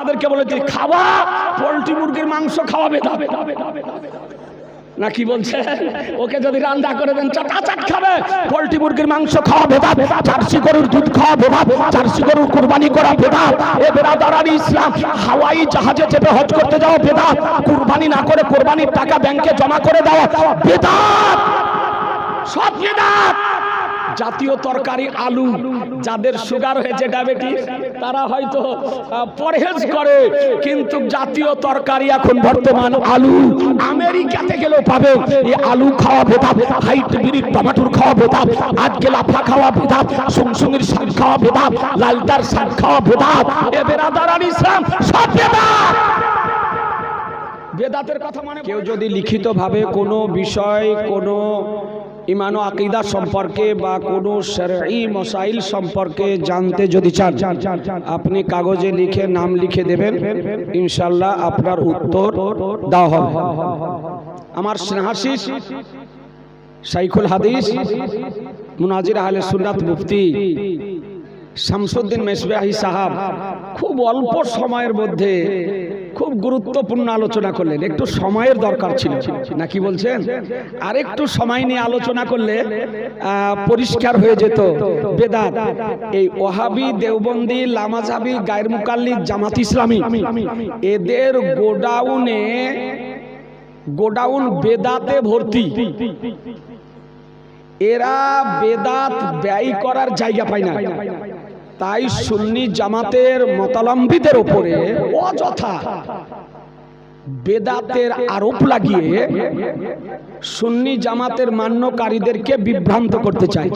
আপনাদেরকে বলেছি খাওয়া পোল্ট্রি মুরগির মাংস খাওয়া বেদা না কি বলছে? ওকে যদি রান্না করে দেন চাটাচাট খাবে। পোল্ট্রি মুরগির মাংস খাওয়া বেদা, জার্সি গরুর দুধ খাওয়া বেদা, জার্সি গরুর কুরবানি করা বেদা। এ বেরাদারান ইসলাম, হাওয়াই জাহাজে চেপে হজ করতে যাওয়া বেদা, কুরবানি না করে কুরবানির টাকা ব্যাংকে জমা করে দেওয়া বেদা, সব বেদা। জাতীয় তরকারি আলু, যাদের সুগার হয়েছে ডায়াবেটিস তারা হয়তো পরহেজ করে, কিন্তু জাতীয় তরকারি এখন বর্তমান আলু। আমেরিকাতে গেলেও পাবে এই আলু খাওয়া বেদা, হাইব্রিড টমেটোর খাওয়া বেদা, আজকে লাফা খাওয়া বেদা, সুংসুঙের শাক খাওয়া বেদা, লালটার শাক খাওয়া বেদা। এ বেরাদারান ইসলাম, সব বেদা। বেদাতের কথা মানে কেউ যদি লিখিতভাবে কোনো বিষয়, কোনো ইমান ও আকীদা সম্পর্কে বা কোনো শরঈ মাসাইল সম্পর্কে জানতে যদি চান, আপনি কাগজে লিখে নাম লিখে দেবেন, ইনশাআল্লাহ আপনার উত্তর দেওয়া হবে। আমার স্নেহাশিস শাইখুল হাদিস মুনাজির আহলে সুন্নাত মুফতি শামসুদ্দিন মেসবাহী সাহাব খুব অল্প সময়ের মধ্যে খুব গুরুত্বপূর্ণ আলোচনা করলেন। একটু সময়ের দরকার ছিল, নাকি বলছেন? আর একটু সময় নিয়ে আলোচনা করলে পরিষ্কার হয়ে যেত বেদাত। এই ওহাবি, দেওবন্দি, লামাজাবি, গায়ের মুকাল্লিদ, জামাত ইসলামী, এদের গোডাউন বেদাতে ভর্তি। এরা বেদাত ব্যয় করার জায়গা পায় না, তাই সুন্নি জামাতের মতালম্বীদের উপরে অযথা বেদাতের আরোপ লাগিয়ে সুন্নি জামাতের মান্যকারীদেরকে বিভ্রান্ত করতে চায়।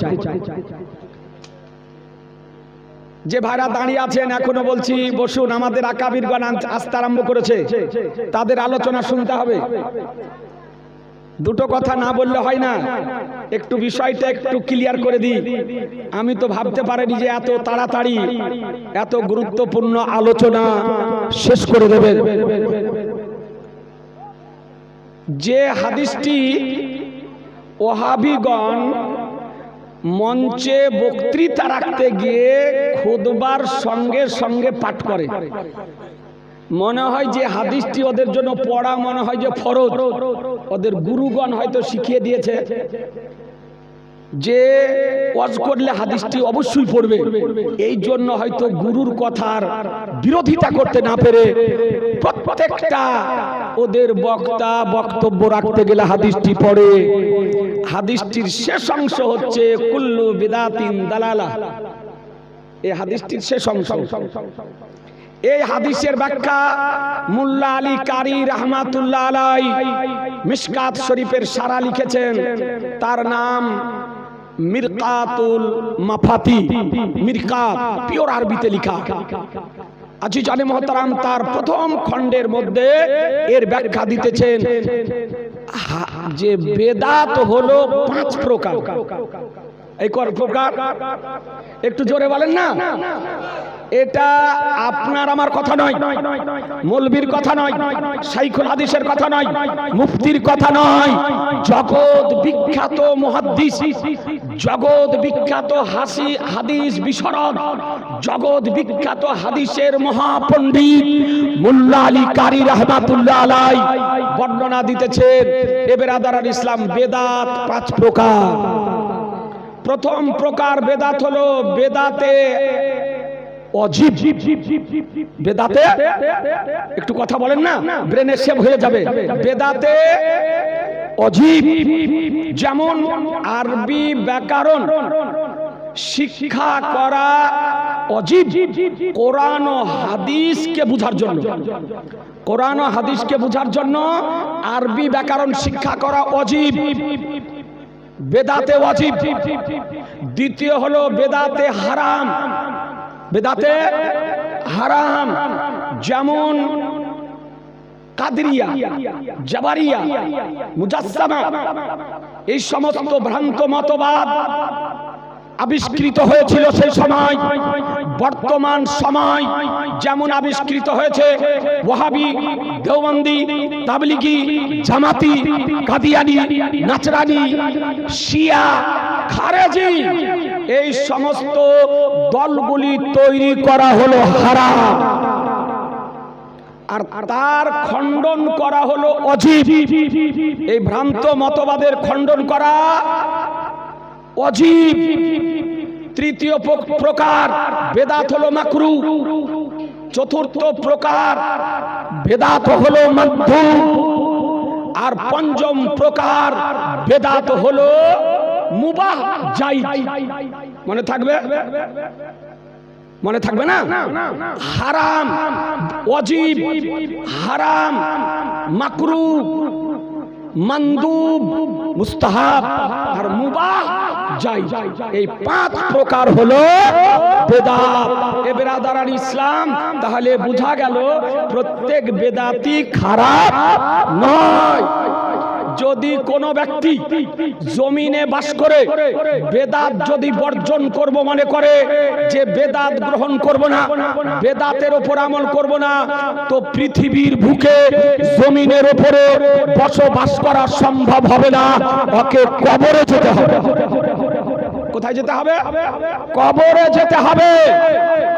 যে ভাইরা দাঁড়িয়ে আছেন এখনো বলছি বসুন, আমাদের আকাবিরগণ আসতে আরম্ভ করেছে, তাদের আলোচনা শুনতে হবে। দুটো কথা না বললে হয় না, একটু বিষয়টা একটু ক্লিয়ার করে দিই। আমি তো ভাবতে পারিনি যে এত তাড়াতাড়ি এত গুরুত্বপূর্ণ আলোচনা শেষ করে দেবেন। যে হাদিসটি ওহাবিগণ মঞ্চে বক্তৃতা রাখতে গিয়ে খুতবার সঙ্গে সঙ্গে পাঠ করে, মনে হয় যে হাদিসটি ওদের জন্য পড়া মনে হয় যে ফরজ, ওদের গুরুগণ হয়তো শিখিয়ে দিয়েছে যে ওয়াজ করলে হাদিসটি অবশ্যই পড়বে। এই জন্য হয়তো গুরুর কথার বিরোধিতা করতে না পেরে প্রত্যেকটা ওদের বক্তা বক্তব্য রাখতে গেলে হাদিসটি পড়ে। হাদিসটির শেষ অংশ হচ্ছে কুল্লু বিদাতিন দালালা, এই হাদিসটির শেষ অংশ। এই হাদিসের ব্যাখ্যা মুল্লা আলী কারি রাহমাতুল্লাহ আলাইহি মিশকাত শরীফের সারা লিখেছেন, তার নাম মিরকাতুল মাফাতি। মিরকাত পিওর আরবিতে লেখা। আজিজানে মুহতারাম তার প্রথম খণ্ডের মধ্যে এর ব্যাখ্যা দিতেছেন যে বেদাত হলো 5 প্রকার। এই কর প্রকার একটু জোরে বলেন না। এটা আপনার আমার কথা নয়, মৌলবীর কথা নয়, শাইখুল হাদিসের কথা নয়, মুফতির কথা নয়, জগৎ বিখ্যাত মুহাদ্দিস, জগৎ বিখ্যাত হাদিস বিশারদ, জগৎ বিখ্যাত হাদিসের মহাপণ্ডিত মুল্লা আলী কারি রাহমাতুল্লাহ আলাইহি বর্ণনা দিতেছেন। এ বেরাদারান ইসলাম, বেদাত 5 প্রকার। প্রথম প্রকার বেদাত হলো বেদাতে অজীব। বেদাতে একটু কথা বলেন না, ব্রেনে সেভ হয়ে যাবে। বেদাতে অজীব, যেমন আরবি ব্যাকরণ শিক্ষা করা অজীব। কোরআন ও হাদিসকে বোঝার জন্য, কোরআন ও হাদিসকে বোঝার জন্য আরবি ব্যাকরণ শিক্ষা করা অজীব, বেদাতে ওয়াজিব। দ্বিতীয় হলো বেদাতে হারাম। বেদাতে হারাম যেমন কাদরিয়া, জাবারিয়া, মুজাসসামা, এই সমস্ত ভ্রান্ত মতবাদ আবিষ্কৃত হয়েছিল সেই সময়। বর্তমান সময় যেমন আবিষ্কৃত হয়েছে ওয়াহাবি, দেওবন্দি, তাবলিগি, জামাতি, কাদিয়ানি, নাচরানি, শিয়া, খারেজি, এই সমস্ত দলগুলি তৈরি করা হলো হারাম। আর তার খণ্ডন করা হলো অজীব। এই ভ্রান্ত মতবাদের খণ্ডন করা অজীব। তৃতীয় প্রকার বেদাত হলো মাকরু। চতুর্থ প্রকার বেদাত হলো মাকরু। আর পঞ্চম প্রকার বেদাত হলো মুবাহ জায়েজ। মনে থাকবে? মনে থাকবে না? হারাম, ওয়াজিব, হারাম, মাকরু, মানদুব, মুস্তাহাব আর মুবাহ জায়েজ। এই পাঁচ প্রকার হলো বেদাত। এ বেরাদারান ইসলাম, তাহলে বোঝা গেল প্রত্যেক বেদাতি খারাপ নয়। যদি কোনো ব্যক্তি জমিনে বাস করে বেদাত যদি বর্জন করব মনে করে, যে বেদাত গ্রহণ করব না, বেদাতের উপর আমল করব না, তো পৃথিবীর বুকে জমিনের উপরে বসবাস করা সম্ভব হবে না। ওকে কবরে যেতে হবে। কোথায় যেতে হবে? কবরে যেতে হবে।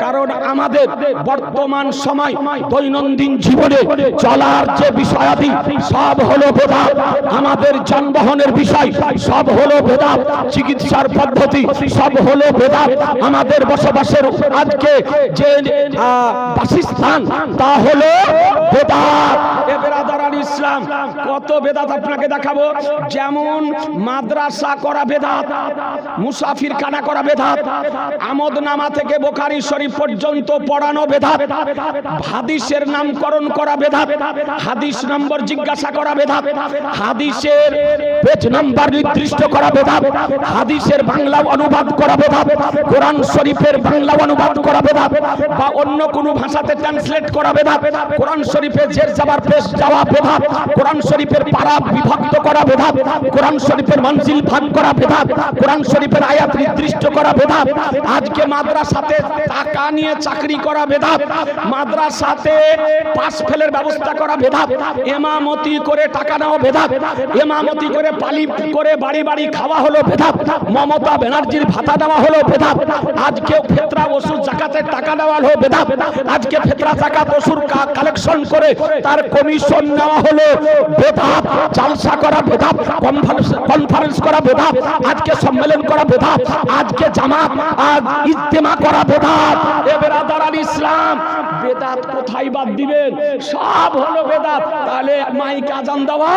কারণ আমাদের বর্তমান সময় দৈনন্দিন জীবনে চলার যে বিষয়াদি সব হলো বেদাত। আমাদের যানবাহনের বিষয় সব হলো বেদাত। চিকিৎসার পদ্ধতি সব হলো বেদাত। আমাদের বসবাসের আজকে যে বাসস্থান তা হলো বেদাত। এ বেরাদারান ইসলাম, কত বেদাত আপনাকে দেখাবো। যেমন মাদ্রাসা করা বেদাত, মুসাফির খানা করা বেদাত, আমদনামা থেকে বুখারী শরীফ পর্যন্ত পড়ানো বেদাত, হাদিসের নামকরণ করা বেদাত, হাদিস নম্বর জিজ্ঞাসা করা বেদাত, হাদিসের পেজ নাম্বার নির্দিষ্ট করা বেদাত, হাদিসের বাংলা অনুবাদ করা বেদাত, কোরআন শরীফের বাংলা অনুবাদ করা বেদাত বা অন্য কোনো ভাষাতে ট্রান্সলেট করা বেদাত, কোরআন শরীফের জের জাবার পেশ যাওয়া বেদাত, কোরআন শরীফের পারা বিভক্ত করা বেদাত, কোরআন শরীফের মঞ্জিল ভাগ করা বেদাত, কোরআন শরীফের আয়াত নির্দিষ্ট করা বেদাত। আজকে মাদ্রাসাতে টাকা নিয়ে চাকরি করা বেদাত, মাদ্রাসাতে পাস ফেলের ব্যবস্থা করা বেদাত, ইমামতি করে টাকা নেওয়া বেদাত, ইমামতি করে পালি করে বাড়ি বাড়ি খাওয়া হলো বেদাত, মমতা ব্যানার্জির ভাতা দেওয়া হলো বেদাত, আজকে ফেতরা ওসুর জাকাতের টাকা দেওয়া হলো বেদাত, আজকে ফেতরা জাকাত ওসুর কালেকশন করে তার কমিশন নেওয়া হলো বেদাত, জালসা করা বেদাত, কনফারেন্স করা বেদাত, আজকে সম্মেলন করা বেদাত, আজকে জামাত আর ইজতেমা করা বেদাত। এ বেরাদারান ইসলাম, বেদাত কোথায় বাদ দিবেন? সব হলো বেদাত। তাহলে মাইক আজান দেওয়া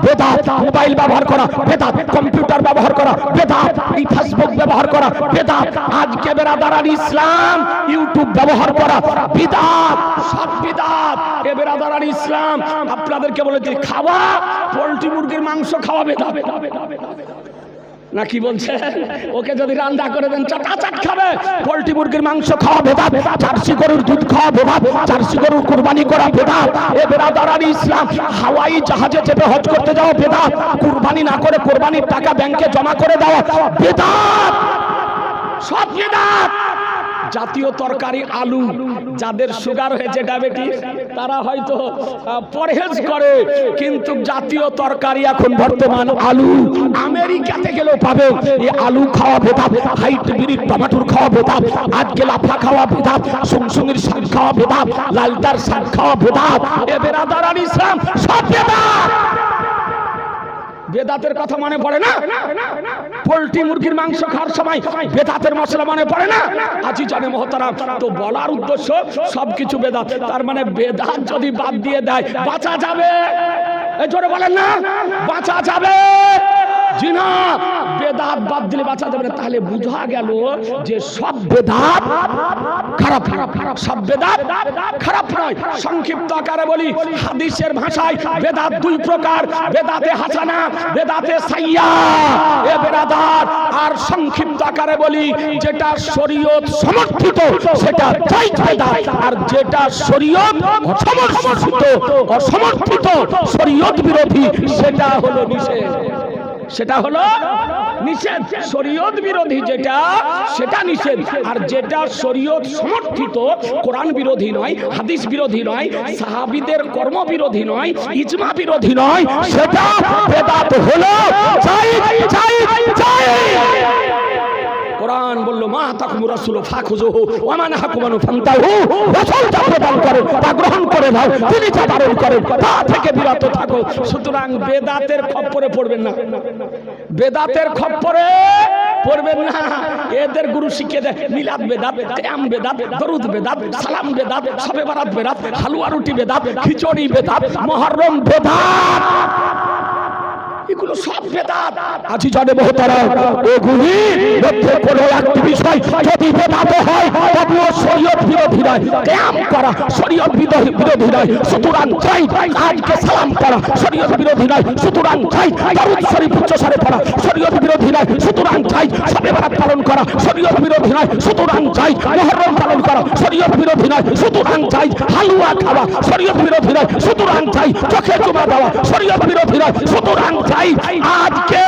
বেদাত, মোবাইল ব্যবহার করা বেদাত, কম্পিউটার ব্যবহার করা বেদাত, এই ফেসবুক ব্যবহার করা বেদাত, আজকে বেরাদারান ইসলাম ইউটিউব ব্যবহার করা বিদাত, সব বিদাত। এ বেরাদারান ইসলাম, আপনাদেরকে বলেছি খাওয়া পোল্ট্রি মুরগির মাংস খাওয়া বেদাত না, কি বলছেন? ওকে যদি রান্না করে দেন চাটাচাট খাবে। পোল্ট্রি মুরগির মাংস খাওয়া বেদাত, জার্সি গরুর দুধ খাওয়া বেদাত, জার্সি গরুর কুরবানি করা বেদাত। এ বেরাদারান ইসলাম, হাওয়াই জাহাজে চেপে হজ করতে যাওয়া বেদাত, কুরবানি না করে কুরবানির টাকা ব্যাংকে জমা করে দেওয়া বেদাত, সব বেদাত। জাতীয় তরকারি আলু, যাদের সুগার হয়েছে ডায়াবেটিস তারা হয়তো পরহেজ করে, কিন্তু জাতীয় তরকারি এখন বর্তমান আলু। আমেরিকাতে গেলেও পাবে এই আলু খাওয়া বেদাত, হাইব্রিড টমেটোর খাওয়া বেদাত, আজকে লাফা খাওয়া বেদাত, সুংসুঙের শাক খাওয়া বেদাত, লালটার শাক খাওয়া বেদাত। এ বেরাদারান ইসলাম, সব বেদাত। বেদাতের কথা মনে পড়ে না? পোল্ট্রি মুরগির মাংস খাওয়ার সময় বেদাতের মশলা মনে পড়ে না? আজি জানে মহতারাম, তো বলার উদ্দেশ্য সবকিছু বেদাত। তার মানে বেদাত যদি বাদ দিয়ে দেয় বাঁচা যাবে? এই জোরে বলেন না, বাঁচা যাবে? জি না, বেদাত বাদ দিলে বাঁচা যাবে না। তাহলে বোঝা গেল যে সব বেদাত খারাপ, সব বেদাত খারাপ নয়। সংক্ষিপ্ত আকারে বলি, হাদিসের ভাষায় বেদাত দুই প্রকার, বেদাতে হাসানা, বেদাতে সাইয়্যা। এ বেরাদার, আর সংক্ষিপ্ত আকারে বলি, যেটা শরীয়ত সমর্থিত সেটা জায়েজ বেদাত, আর যেটা শরীয়ত অসমর্থিত শরীয়ত বিরোধী সেটা হলো নিষেধ। সেটা হলো নিষেধ। শরীয়ত বিরোধী যেটা সেটা নিষেধ, আর যেটা শরীয়ত সমর্থিত, কোরআন বিরোধী নয়, হাদিস বিরোধী নয়, সাহাবীদের কর্ম বিরোধী নয়, ইজমা বিরোধী নয়, সেটা বেদাত হলো জায়েজ। কোরআন বলল মা তাকুমুর রাসূলু ফাখুযুহু ওয়া মা নাহাকুম আনহু ফান্তাহু। রাসূল যা প্রদান করেন তা গ্রহণ করে করে দাও, তিনি যা বারণ করেন তা থেকে বিরত থাকো। সুতরাং বেদাতের খপ্পরে পড়বেন না, বেদাতের খপ্পরে পড়বেন না। এদের গুরু শিখিয়ে দেয় মিলাদ বেদাত, কিয়াম বেদাত, দরুদ বেদাত, সালাম বেদাত, শবে বারাত বেদাত, হালুয়া রুটি বেদাত, খিচুড়ি বেদাত, মুহররম বেদাত, এগুলো সব বেদাত। আজি জানে মহতারাম, এগুলির মধ্যে কোনো একটি বিষয় যদি বেদাত হয় তবুও শরীয়ত বিরোধী নয়, কিয়াম করা শরীয়ত বিরোধী নয়, সুতরাং চাই আজকে সালাম করা শরীয়ত বিরোধী নয়, সুতরাং চাই দরুদ শরীফ উচ্চারণে পড়া শরীয়ত বিরোধী নয়, সুতরাং চাই শবে বারাত পালন করা শরীয়ত বিরোধী নয়, সুতরাং চাই মুহররম পালন করা শরীয়ত বিরোধী নয়, সুতরাং চাই হালুয়া খাওয়া শরীয়ত বিরোধী নয়, সুতরাং চাই চোখে চুমা দেওয়া শরীয়ত বিরোধী নয়, সুতরাং আজকে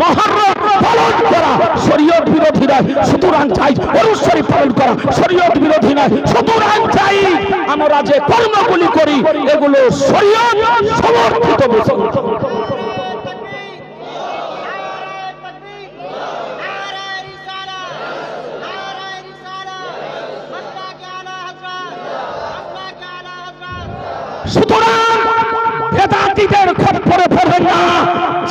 মুহররম পালন করা শরীয়ত বিরোধী নয়, সুতরাং চাই দরুদ শরীফ পালন করা শরীয়ত বিরোধী নয়, সুতরাং চাই আমরা যে কর্মগুলি করি এগুলো শরীয়ত সমর্থিত বিষয়। সুতরাং বেদাতীদের খপ্পরে পড়বেন না।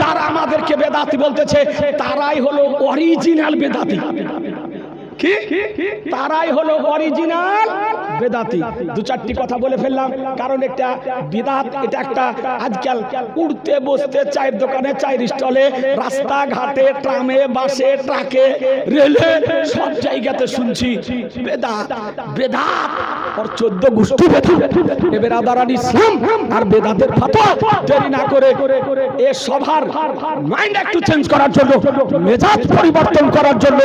যারা আমাদেরকে বেদাতি বলতেছে তারাই হলো অরিজিনাল বেদাতি। কি? তারাই হলো অরিজিনাল বেদাতি। দু চারটি কথা বলে ফেললাম, কারণ একটা বিদাত এটা একটা আজকাল উঠতে বসতে চায়ের দোকানে, চায়ের স্টলে, রাস্তাঘাটে, ট্রামে, বাসে, ট্রাকে, রেলে সব জায়গাতে শুনছি বেদাত বেদাত আর 14 গোষ্ঠী বেদাত। এবার আদারান ইসলাম আর বেদাতের ফতোয়া দেরি না করে এ সবার মাইন্ড একটু চেঞ্জ করার জন্য, মেজাজ পরিবর্তন করার জন্য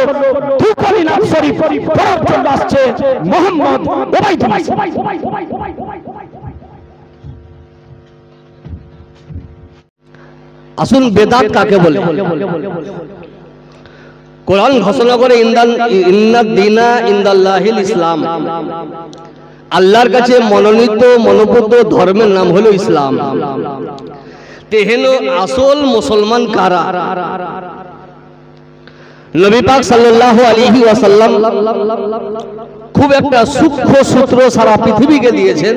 দুকালি নাম শরীফ পড়ার জন্য আসছে মোহাম্মদ ওবাইদুল্লাহ। আসুন বেদাত কাকে বলে। কোরআন ঘোষণা করে ইন্নাদ দীনা ইনদাল্লাহিল ইসলাম, আল্লাহর কাছে মনোনীত মনোপুত ধর্মের নাম হলো ইসলাম। তেহেন আসল মুসলমান কারা? নবী পাক সাল্লাল্লাহু আলাইহি ওয়াসাল্লাম খুব একটা সূক্ষ্ম সূত্র সারা পৃথিবীকে দিয়েছেন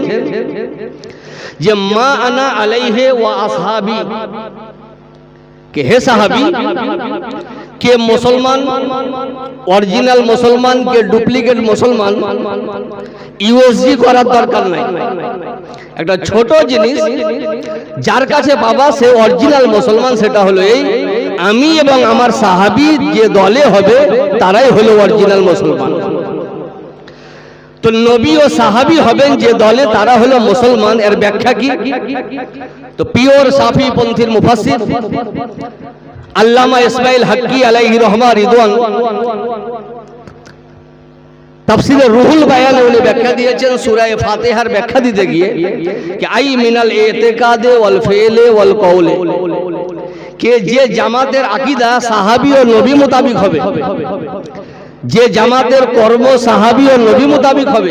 যে মা আনা আলাইহি ওয়া আসহাবি, কে হে সাহাবী, কে মুসলমান অরিজিনাল মুসলমান, কে ডুপ্লিকেট মুসলমান, ইউএসজি করার দরকার নাই। একটা ছোট জিনিস যার কাছে বাবা সে অরিজিনাল মুসলমান, সেটা হলো এই আমি এবং আমার সাহাবী যে দলে হবে তারাই হলো অরিজিনাল মুসলমান। তো নবী ও সাহাবী হবেন যে দলে তারা হলো মুসলমান। এর ব্যাখ্যা কি? তো পিওর সাফি পন্থীর মুফাসসির আল্লামা ইসমাইল হাক্কি আলাইহি রহমা রিদওয়ান তাফসীরে রুহুল বায়ানে উনি ব্যাখ্যা দিয়েছেন সূরা ফাতিহার ব্যাখ্যা দিতে গিয়ে कि आई मिनल इतिकादे वल फेले वल कौले, के जे জামাতের আকীদা সাহাবী ও নবী মোতাবেক হবে, যে জামাতের কর্ম সাহাবী ও নবী মোতাবেক হবে,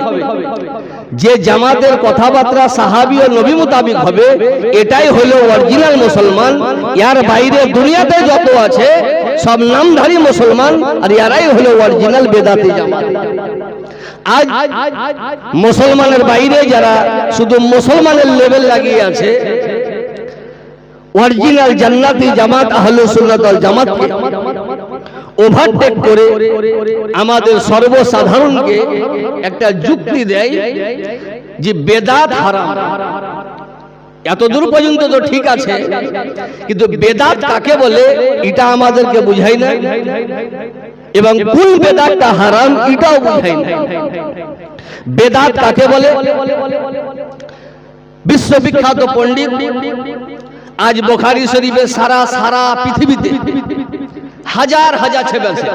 যে জামাতের কথাবার্তা সাহাবী ও নবী মোতাবেক হবে, এটাই হলো অরিজিনাল মুসলমান। এর বাইরে দুনিয়াতে যত আছে সব নামধারী মুসলমান, আর এরাই হলো অরিজিনাল বেদাতি জামাত। আজ মুসলমানের বাইরে যারা শুধু মুসলমানের লেভেল লাগিয়ে আছে, অরিজিনাল জান্নাতি জামাত আহলুস সুন্নাত ওয়াল জামাতকে ওভারটেক করে আমাদের সর্বসাধারণকে একটা যুক্তি দেয় যে বেদাত হারাম। এতদূর পর্যন্ত তো ঠিক আছে, কিন্তু বেদাত কাকে বলে এটা আমাদেরকে বুঝাই না, এবং কোন বেদাতটা হারাম এটাও বুঝাই না। বেদাত কাকে বলে? বিশ্ববিখ্যাত পণ্ডিত আজ বুখারী শরীফে সারা পৃথিবীতে হাজার হাজার ছবি আছে,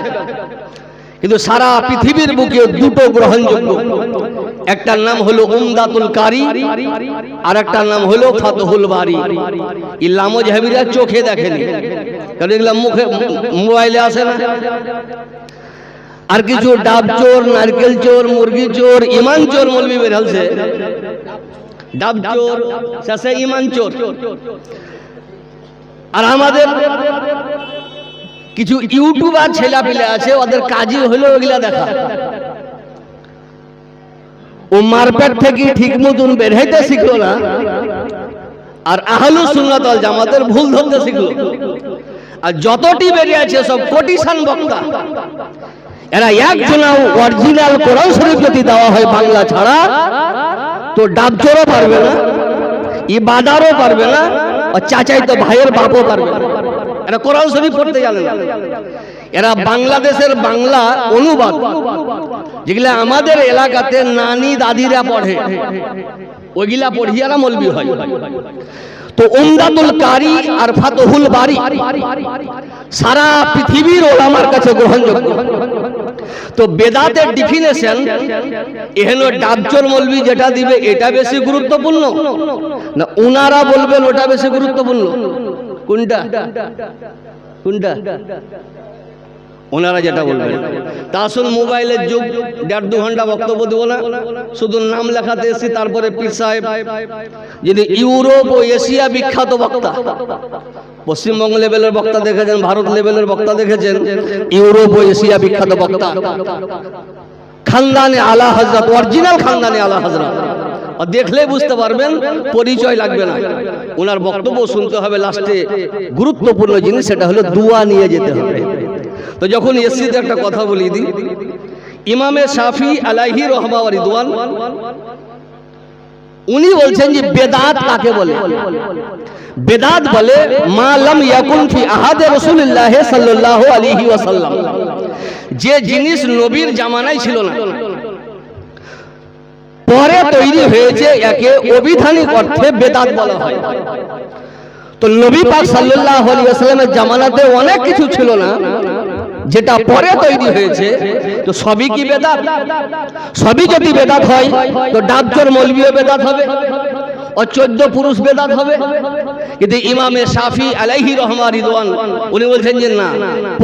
কিন্তু সারা পৃথিবীর বুকে দুটো গ্রহণযোগ্য, একটার নাম হলো উমদাতুল কারি আর একটার নাম হলো ফাতহুল বারি। ইল্লাম জাহাবিরা চোখে দেখেনি, কারণ এগুলা মুখে মোবাইলে আসে না। আর কিছু ডাব চোর, নারকেল চোর, মুরগি চোর, ইমান চোর মৌলবি বের হলছে। ডাব চোর শেষে ইমান চোর। আর আমাদের কিছু ইউটিউবার ছেলেপিলে আছে, ওদের কাজই হলো ওগুলা দেখা। ও মারপেট থেকে ঠিক মতন বের হইতে শিখলো না, আর আহলুস সুন্নাত ওয়াল জামাতের ভুল ধরতে শিখলো। আর যতটি বেরিয়েছে সব কোটিশান বক্তা, এরা একজনা অরিজিনাল কোরআন শরীফ যদি দেওয়া হয় বাংলা ছাড়া, তো ডাবজোরও পারবে না, ইবাদারও পারবে না, আর চাচাই তো ভাইয়ের বাপও পারবে না। এরা কোরআন শরীফ পড়তে জানে না। এরা বাংলাদেশের বাংলা অনুবাদ যেগুলা আমাদের এলাকাতে নানি দাদিরা পড়ে, ওইগুলা পড়িয়ারা মৌলবি হয়। তো উমদাতুল কারি আর ফাতহুল বারি সারা পৃথিবীর ওলামার কাছে গ্রহণযোগ্য। তো বেদাতের ডেফিনেশন এখানে ডাবজোর মৌলবি যেটা দিবে এটা বেশি গুরুত্বপূর্ণ না উনারা বলবেন ওটা বেশি গুরুত্বপূর্ণ? কোনটা কোনটা? ওনারা যেটা বলবেন। তা আসুন, মোবাইলের যুগ, 1.5-2 ঘন্টা বক্তব্য দেব না, শুধু নাম লেখাতে এসেছি। তারপরে পীর সাহেব যিনি ইউরোপ ও এশিয়া বিখ্যাত বক্তা, পশ্চিমবঙ্গ লেভেলের বক্তা দেখেছেন, ভারত লেভেলের বক্তা দেখেছেন, ইউরোপ ও এশিয়া বিখ্যাত বক্তা, খানদানে আলা হযরত, অরিজিনাল খানদানে আলা হযরত। আর দেখলে বুঝতে পারবেন, পরিচয় লাগবে না, ওনার বক্তব্য শুনতে হবে। লাস্টে গুরুত্বপূর্ণ জিনিস সেটা হলো দোয়া নিয়ে যেতে হবে। তো যখন এসিতে একটা কথা বলি দিই, ইমামে শাফি আলাইহি রহমা ওয়া রিদওয়ান উনি বলছেন যে বেদাত কাকে বলে? বেদাত বলে মা লাম ইয়াকুন ফি আহাদে রাসূলুল্লাহ সাল্লাল্লাহু আলাইহি ওয়াসাল্লাম, যে জিনিস নবীর জামানায় ছিল না, পরে তৈরি হয়েছে, একে অবিধানিক অর্থে বেদাত বলা হয়। তো নবী পাক সাল্লাল্লাহু আলাইহি ওয়াসাল্লামের জামানাতে অনেক কিছু ছিল না যেটা পরে তৈরি হয়েছে, তো সবই কি বেদাত? সবই যদি বেদাত হয় তো ডাবজোর মৌলবিও বেদাত হবে, ও 14 পুরুষ বেদাত হবে। কিন্তু ইমামে শাফি আলাইহি রহমা রিদওয়ান উনি বলছেন যে না,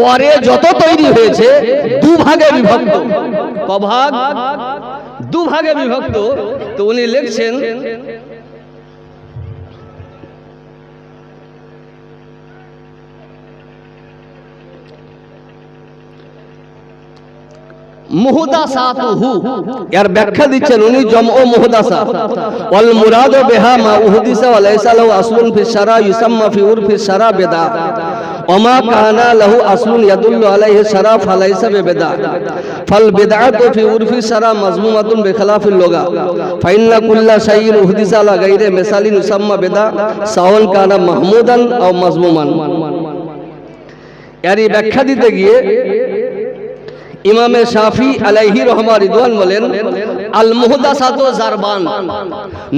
পরে যত তৈরি হয়েছে দুভাগে বিভক্ত। কভাগ? দুভাগে বিভক্ত। তো উনি লিখছেন মুহদাসাতুহু, এর ব্যাখ্যা দিচ্ছেন উনি জমউ মুহদাসা, ওয়াল মুরাদু বিহা মা উহদিসা ওয়া লাইসা লাহু আসলুন ফি শারা ইউসাম্মা ফি উরফি শারা বিদআ ওয়া মা কানা লাহু আসলুন ইয়াদুল্লু আলাইহি শারা ফালাইসা বিদআ ফাল বিদআতু ফি উরফি শারা মাজমুমাতুন বিখিলাফিল লুগা ফাইন্না কুল্লা শাইইন উহদিসা লা গায়রি মিসালিন ইউসাম্মা বিদআ সাওয়ান কানা মাহমুদান আও মাজমুমান। এর ব্যাখ্যা দিতে গিয়ে ইমামে শাফি আলাইহি রহমা রিদওয়ান বলেন আল মুহদাসাতু জারবান,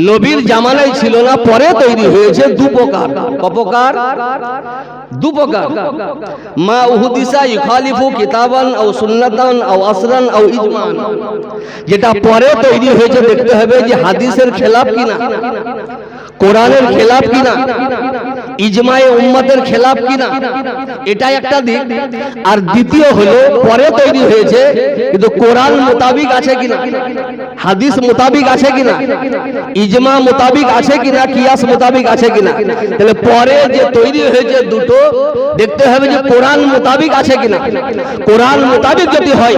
নবীর জামানায় ছিল না, পরে তৈরি হয়েছে দু প্রকার। কপ্রকার? দু প্রকার। মা উহদিসা ইখালিফু কিতাবান আও সুন্নাতান আও আসরান আও ইজমান, যেটা পরে তৈরি হয়েছে দেখতে হবে যে হাদিসের খেলাফ কিনা, কোরআনের খেলাফ কিনা, ইজমায়ে উম্মতের খেলাফ কিনা, এটা একটা দিক। আর দ্বিতীয় হলো পরে তৈরি হয়েছে কিন্তু কোরআন মোতাবিক আছে কিনা, হাদিস মোতাবিক আছে কিনা, ইজমা মোতাবিক আছে কিনা, কিয়াস মোতাবিক আছে কিনা। তাহলে পরে যে তৈরি হয়েছে দুটো দেখতে হবে যে কোরআন মোতাবিক আছে কিনা। কোরআন মোতাবিক যদি হয়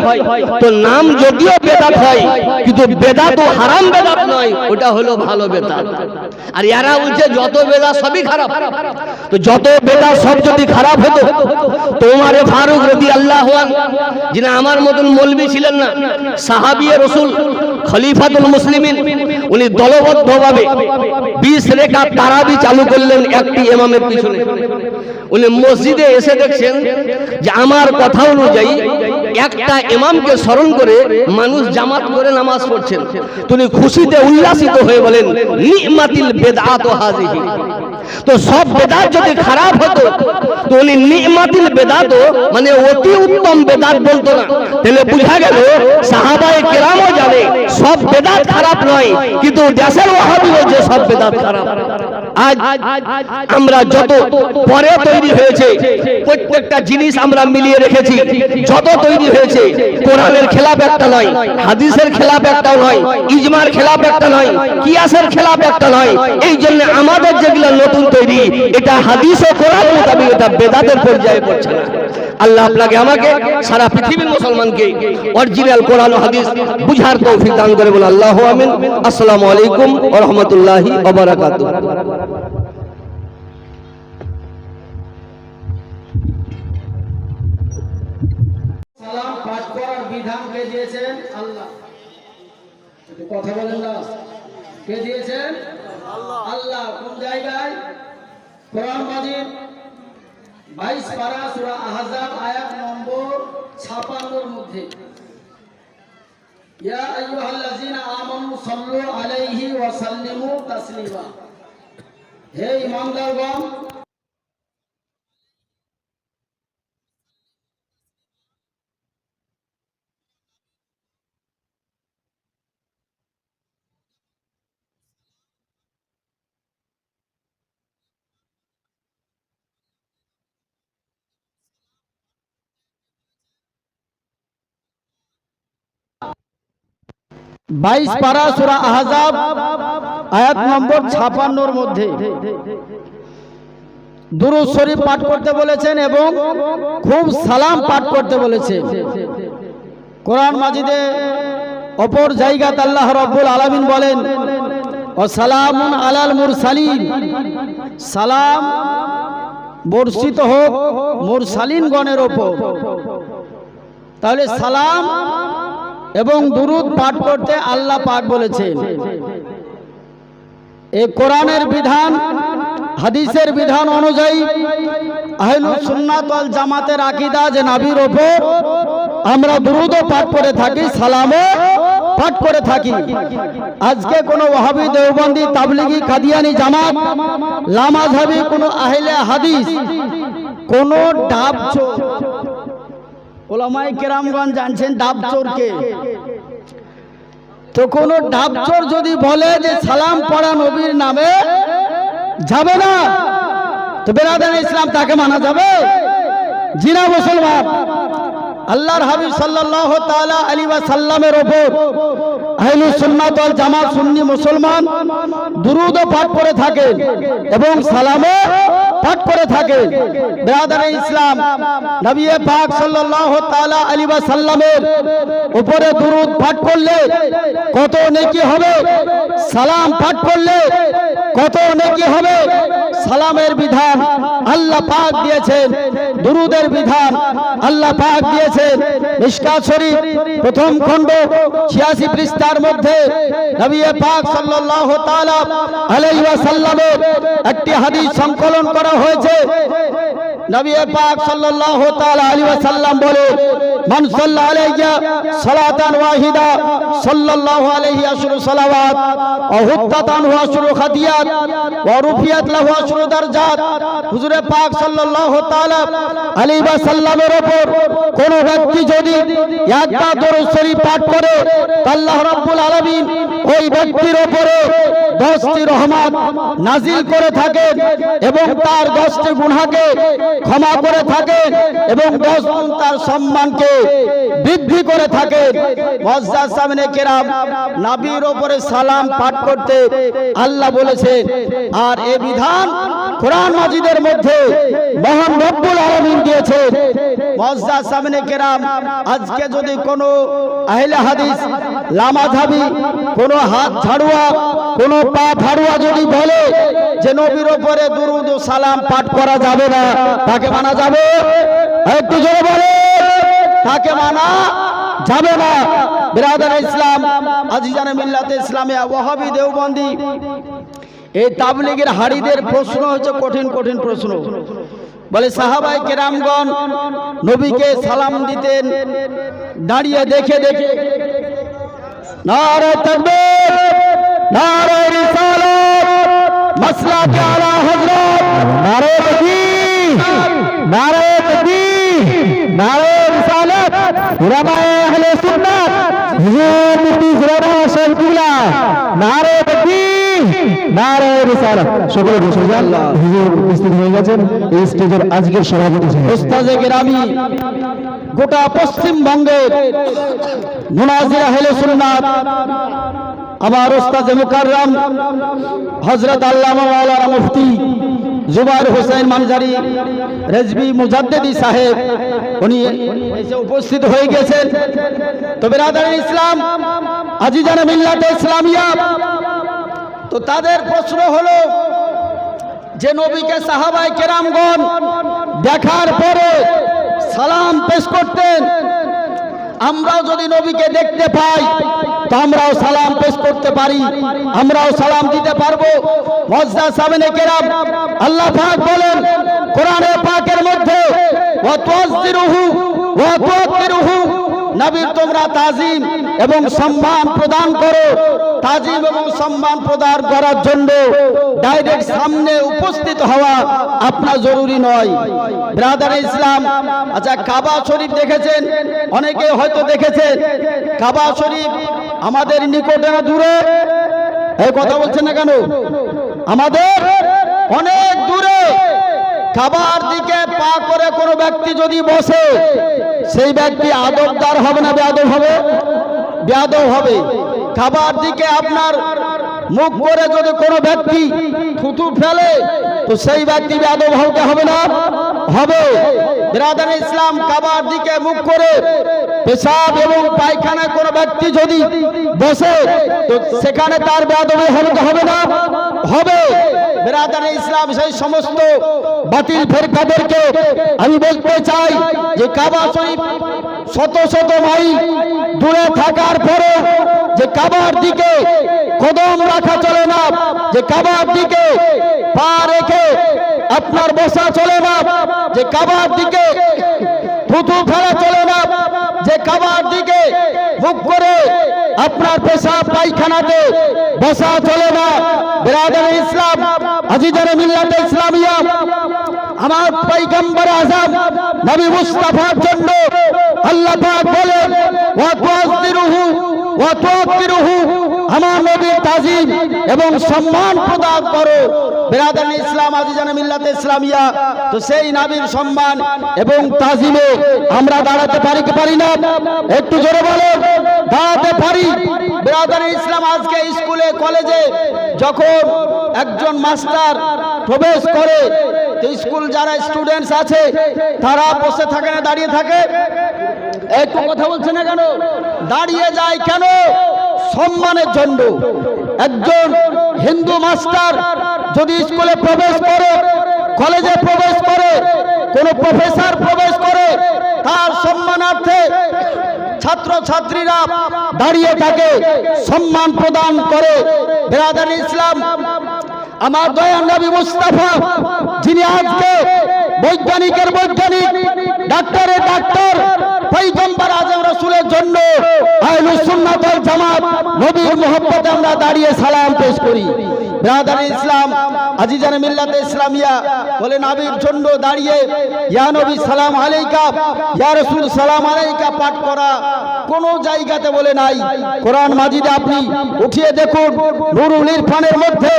তো নাম যদিও বেদাত হয় কিন্তু বেদাত ও হারাম বেদাত নয়, ওটা হলো ভালো বেদাত। আর এরা বলছে যত বেদাত সবই খারাপ। তো যত বেদাত সব যদি খারাপ হতো তো ওমর ফারুক রাদিয়াল্লাহু আনহু, যিনি আমার মতন মৌলবি ছিলেন না, সাহাবিয়ে রাসূল, খলিফাতুল মুসলিমিন, উনি দলবদ্ধভাবে 20 রাকাত তারাবি চালু করলেন একটি ইমামের পিছনে। উনি মসজিদে এসে দেখছেন যে আমার কথা অনুযায়ী একটা ইমামকে স্মরণ করে মানুষ জামাত করে নামাজ পড়ছেন। তিনি খুশিতে উল্লাসিত হয়ে বলেন নি'মাতিল বিদআতু হাযিহি। তো সব বেদাত যদি খারাপ হতো তো উনি নি'মাতিল বেদাত মানে অতি উত্তম বেদাত বলতো না। তাহলে বুঝা গেল সাহাবায়ে কেরামও জানে সব বেদাত খারাপ নয়, কিন্তু দেশের ওয়াহাবি বলছে সব বেদাত খারাপ। আজ আমরা যত পরে তৈরি হয়েছে প্রত্যেকটা জিনিস আমরা মিলিয়ে রেখেছি। যত তৈরি হয়েছে কোরআনের খেলাফ একটা নয়, হাদিসের খেলাফ একটা নয়, ইজমার খেলাফ একটা নয়, কিয়াসের খেলাফ একটা নয়। এই জন্য আমাদের যেগুলো নতুন তৈরি এটা হাদিস ও কোরআন মোতাবেক এটা বেদাতের পর্যায়ে পড়ছে না। আল্লাহ আপনাকে আমাকে সারা পৃথিবীর মুসলমানকে অরিজিনাল কোরআন ও হাদিস বুঝার তৌফিক দান করে বলে আল্লাহু আমিন। আসসালামু আলাইকুম ওয়া রাহমাতুল্লাহি ওয়া বারাকাতুহু। সালাম পাঠ করার বিধান কে দিয়েছেন? আল্লাহ। একটু কথা বলেন না, কে দিয়েছেন? আল্লাহ। কোন জায়গায়? কোরআন মাজিদ 22 পারা সূরা আহজাব আয়াত নম্বর 56 এর মধ্যে ইয়া আইয়ুহাল্লাযীনা আমানু সাল্লু আলাইহি ওয়া সাল্লিমু তাসলিমা। হে ঈমানদারগণ, 22 পারা সূরা আহজাব আয়াত নম্বর 56 এর মধ্যে দুরূদ শরীফ পাঠ করতে বলেছেন এবং খুব সালাম পাঠ করতে বলেছেন। কোরআন মাজিদে অপর জায়গাতে আল্লাহ রাব্বুল আলামিন বলেন ওয়া সালামুন আলাল মুরসালিন, সালাম বর্ষিত হোক মুরসালিন গণের উপর। তাহলে সালাম এবং দুরূদ পাঠ করতে আল্লাহ পাক বলেছেন। এই কোরআনের বিধান হাদিসের বিধান অনুযায়ী আহলুস সুন্নাত ওয়াল জামাতের আকীদা যে নবীর উপর আমরা দুরূদও পাঠ করে থাকি, সালামও পাঠ করে থাকি। আজকে কোনো ওয়াহাবি, দেওবন্দি, তাবলিগি, কাদিয়ানি জামাত, লামাযহাবি কোনো আহলে হাদিস, কোনো ডাবচোর, ওলামায়ে কেরামগণ জানছেন ডাবচোরকে, তো কোনো ডাবচোর যদি বলে যে সালাম পড়া নবীর নামে যাবে না, তো বেরাদার ইসলাম তাকে মানা যাবে? জিনা মুসলমান। আল্লাহর হাবিব সাল্লাল্লাহু তাআলা আলাইহি ওয়াসাল্লামের উপর আহলুস সুন্নাত ওয়াল জামাত সুন্নি মুসলমান দুরূদ পাঠ করে থাকে এবং সালামও পাঠ করে থাকে। বেরাদার ইসলাম, নবী পাক সাল্লাল্লাহু তাআলা আলাইহি ওয়াসাল্লামের উপরে দুরূদ পাঠ করলে কত নেকি হবে, সালাম পাঠ করলে কত নেকি হবে। সালামের বিধান আল্লাহ পাক দিয়েছেন, দুরূদের বিধান আল্লাহ পাক দিয়েছেন। মিশকাত শরীফ প্রথম খণ্ড 86 পৃষ্ঠার মধ্যে নবী পাক সাল্লাল্লাহু তাআলা আলাইহি ওয়াসাল্লামের একটি হাদিস সংকলন করা হয়েছে। নবী পাক সাল্লাল্লাহু তাআলা আলাইহি ওয়াসাল্লাম বলে, মান সাল্লা আলাইয়া সালাতান ওয়াহিদা সাল্লাল্লাহু আলাইহি আশরু সালাওয়াত ওয়া হুত্তাতান ওয়া আশরু খাদিয়াত ওয়া রুফিয়াত লাহু আশরু দারজাত। হুজুরে পাক সাল্লাল্লাহু তাআলা আলাইহি ওয়াসাল্লামের উপর কোন ব্যক্তি যদি একটা দরুদ শরীফ পাঠ করে, আল্লাহ রাব্বুল আলামিন ওই ব্যক্তির উপরে 10টি রহমত নাজিল করে থাকেন এবং তার 10টি গুনাহকে ক্ষমা করে থাকেন এবং 10 গুণ তার সম্মানকে বৃদ্ধি করে থাকেন। মুআজ্জাজ সামনে কেরাম, নবীর উপরে সালাম পাঠ করতে আল্লাহ বলেছেন। আর এই বিধান কোরআন মাজিদের মধ্যে মহান রব্বুল আলামিন দিয়েছেন। মুআজ্জাজ সামনে কেরাম, আজকে যদি কোনো আহলে হাদিস, লামাযহাবি, কোনো হাত ঝাড়ুয়া, কোনো পা ঝাড়ুয়া যদি বলে যে নবীর উপরে দুরূদ ও সালাম পাঠ করা যাবে না, তাকে মানা যাবে? একটু জোরে বলে, তাকে মানা যাবে না। বিরাদার ইসলাম, আজিজানে মিল্লাতে ইসলামিয়া, ওয়াহাবি, দেওবন্দি, এই তাবলীগের হাড়িদের প্রশ্ন হচ্ছে কঠিন কঠিন প্রশ্ন। বলে সাহাবায়ে কেরামগণ নবীকে সালাম দিতেন দাঁড়িয়ে দেখে দেখে। নারে তাকবীর, নারে রিসালাত, মাসলাকে আলা হযরত, নারে তাকবীর, নারে তাকবীর, নারে রিসালাত, উলামায়ে আহলে সুন্নাত, হুজুর মুফতি সুলাইমান শরীফুল্লাহ, নারে তাকবীর, নারে রিসালাত। সকলে বসে যান। হুজুর উপস্থিত হয়ে গেছেন এই স্টেজের আজকের সভাপতি উস্তাদে কেরামি। গোটা পশ্চিমবঙ্গের মুনাজির আহলে সুন্নাত আমার উস্তাদে মুকাররম হযরত আল্লামা মাওলানা মুফতি জুবাইর হোসেন মানজারি রেজবি মুজাদ্দেদি সাহেব উনি এসে উপস্থিত হয়ে গেছেন। তো বিরাদার ইসলাম, আজিজানে মিল্লাতে ইসলামিয়া, তো তাদের প্রশ্ন হলো যে নবীকে সাহাবায়ে কেরামগণ দেখার পরে সালাম পেশ করতেন, আমরাও যদি নবীকে দেখতে পাই তো আমরাও সালাম পেশ করতে পারি, আমরাও সালাম দিতে পারবো। মুআজ্জাজ সাহাবায়ে কেরাম, আল্লাহ পাক বলেন কোরআনে পাকের মধ্যে ওয়া তুআজ্জিরুহু ওয়া তুআক্কিরুহু, নবীর তোমরা তাজিম এবং সম্মান প্রদান করো। তাজিম এবং সম্মান প্রদান করার জন্য ডাইরেক্ট সামনে উপস্থিত হওয়া আপনার জরুরি নয়। ব্রাদার ইসলাম, আচ্ছা কাবা শরীফ দেখেছেন, অনেকে হয়তো দেখেছেন। কাবা শরীফ আমাদের নিকটে না দূরে? এই কথা বলছেন না কেন? আমাদের অনেক দূরে। কাবার দিকে পা করে কোনো ব্যক্তি যদি বসে, সেই ব্যক্তি আদবদার হবে না বেয়াদব হবে? বেয়াদব হবে। কাবার দিকে আপনার মুখ করে যদি কোনো ব্যক্তি থুতু ফেলে তো সেই ব্যক্তি বেয়াদব হবে না? হবে। বিরাদার ইসলাম, কাবার দিকে মুখ করে পেশাব এবং পায়খানায় কোনো ব্যক্তি যদি বসে তো সেখানে তার বেয়াদবি হবে না? হবে। বিরাদার ইসলাম, সেই সমস্ত বাতিল ফেরকাদেরকে আমি বলতে চাই যে কাবা শরীফ শত শত মাইল দূরে থাকার পরে যে কাবার দিকে কদম রাখা চলে না, যে কাবার দিকে পা রেখে আপনার বসা চলে না, যে কাবার দিকে থুতু ফেলা চলে না, যে কাবার দিকে মুখ করে আপনার পেশাব পায়খানাতে বসা চলে না। বিরাদার ইসলাম, আজিজানে মিল্লাতে ইসলামিয়া, আমার পয়গম্বর আযম নবী মুস্তাফার জন্য আল্লাহ পাক বলেন ওয়া তুআজ্জিরুহু ওয়া তুআক্কিরুহু, আমার নবীর তাজিম এবং সম্মান প্রদান করো। বিরাদার ইসলাম, আজিজানে মিল্লাতে ইসলামিয়া, তো সেই নবীর সম্মান এবং তাজিমে আমরা দাঁড়াতে পারি কি পারি না? একটু জোরে বলেন, দাঁড়াতে পারি। বিরাদার ইসলাম, আজকে স্কুলে কলেজে যখন একজন মাস্টার প্রবেশ করে তো স্কুল যারা স্টুডেন্টস আছে তারা বসে থাকে না দাঁড়িয়ে থাকে? একটু কথা বলছে না কেন? দাঁড়িয়ে যায় কেন? সম্মানের জন্য। একজন হিন্দু মাস্টার যদি স্কুলে প্রবেশ করে, কলেজে প্রবেশ করে, কোন প্রফেসর প্রবেশ করে, তার সম্মানার্থে ছাত্র ছাত্রীরা দাঁড়িয়ে থাকে, সম্মান প্রদান করে। বিরাদার ইসলাম, আমার দয়ার নবী মুস্তাফা, যিনি আজকে বৈজ্ঞানিকের বৈজ্ঞানিক, ডাক্তারের ডাক্তার, পয়গম্বর আযম রাসূলের জন্য আহলুস সুন্নাত ওয়াল জামাত নবীর মহব্বতে আমরা দাঁড়িয়ে সালাম পেশ করি। বিরাদার ইসলাম, আজিজানে মিল্লাতে ইসলামিয়া, বলে নবীর জন্য দাঁড়িয়ে ইয়া নবী সালাম আলাইকা, ইয়া রাসূল সালাম আলাইকা পাঠ করা কোন জায়গাতে বলে নাই। কোরআন মাজিদে আপনি উঠিয়ে দেখুন, নুরুল ইরফানের মধ্যে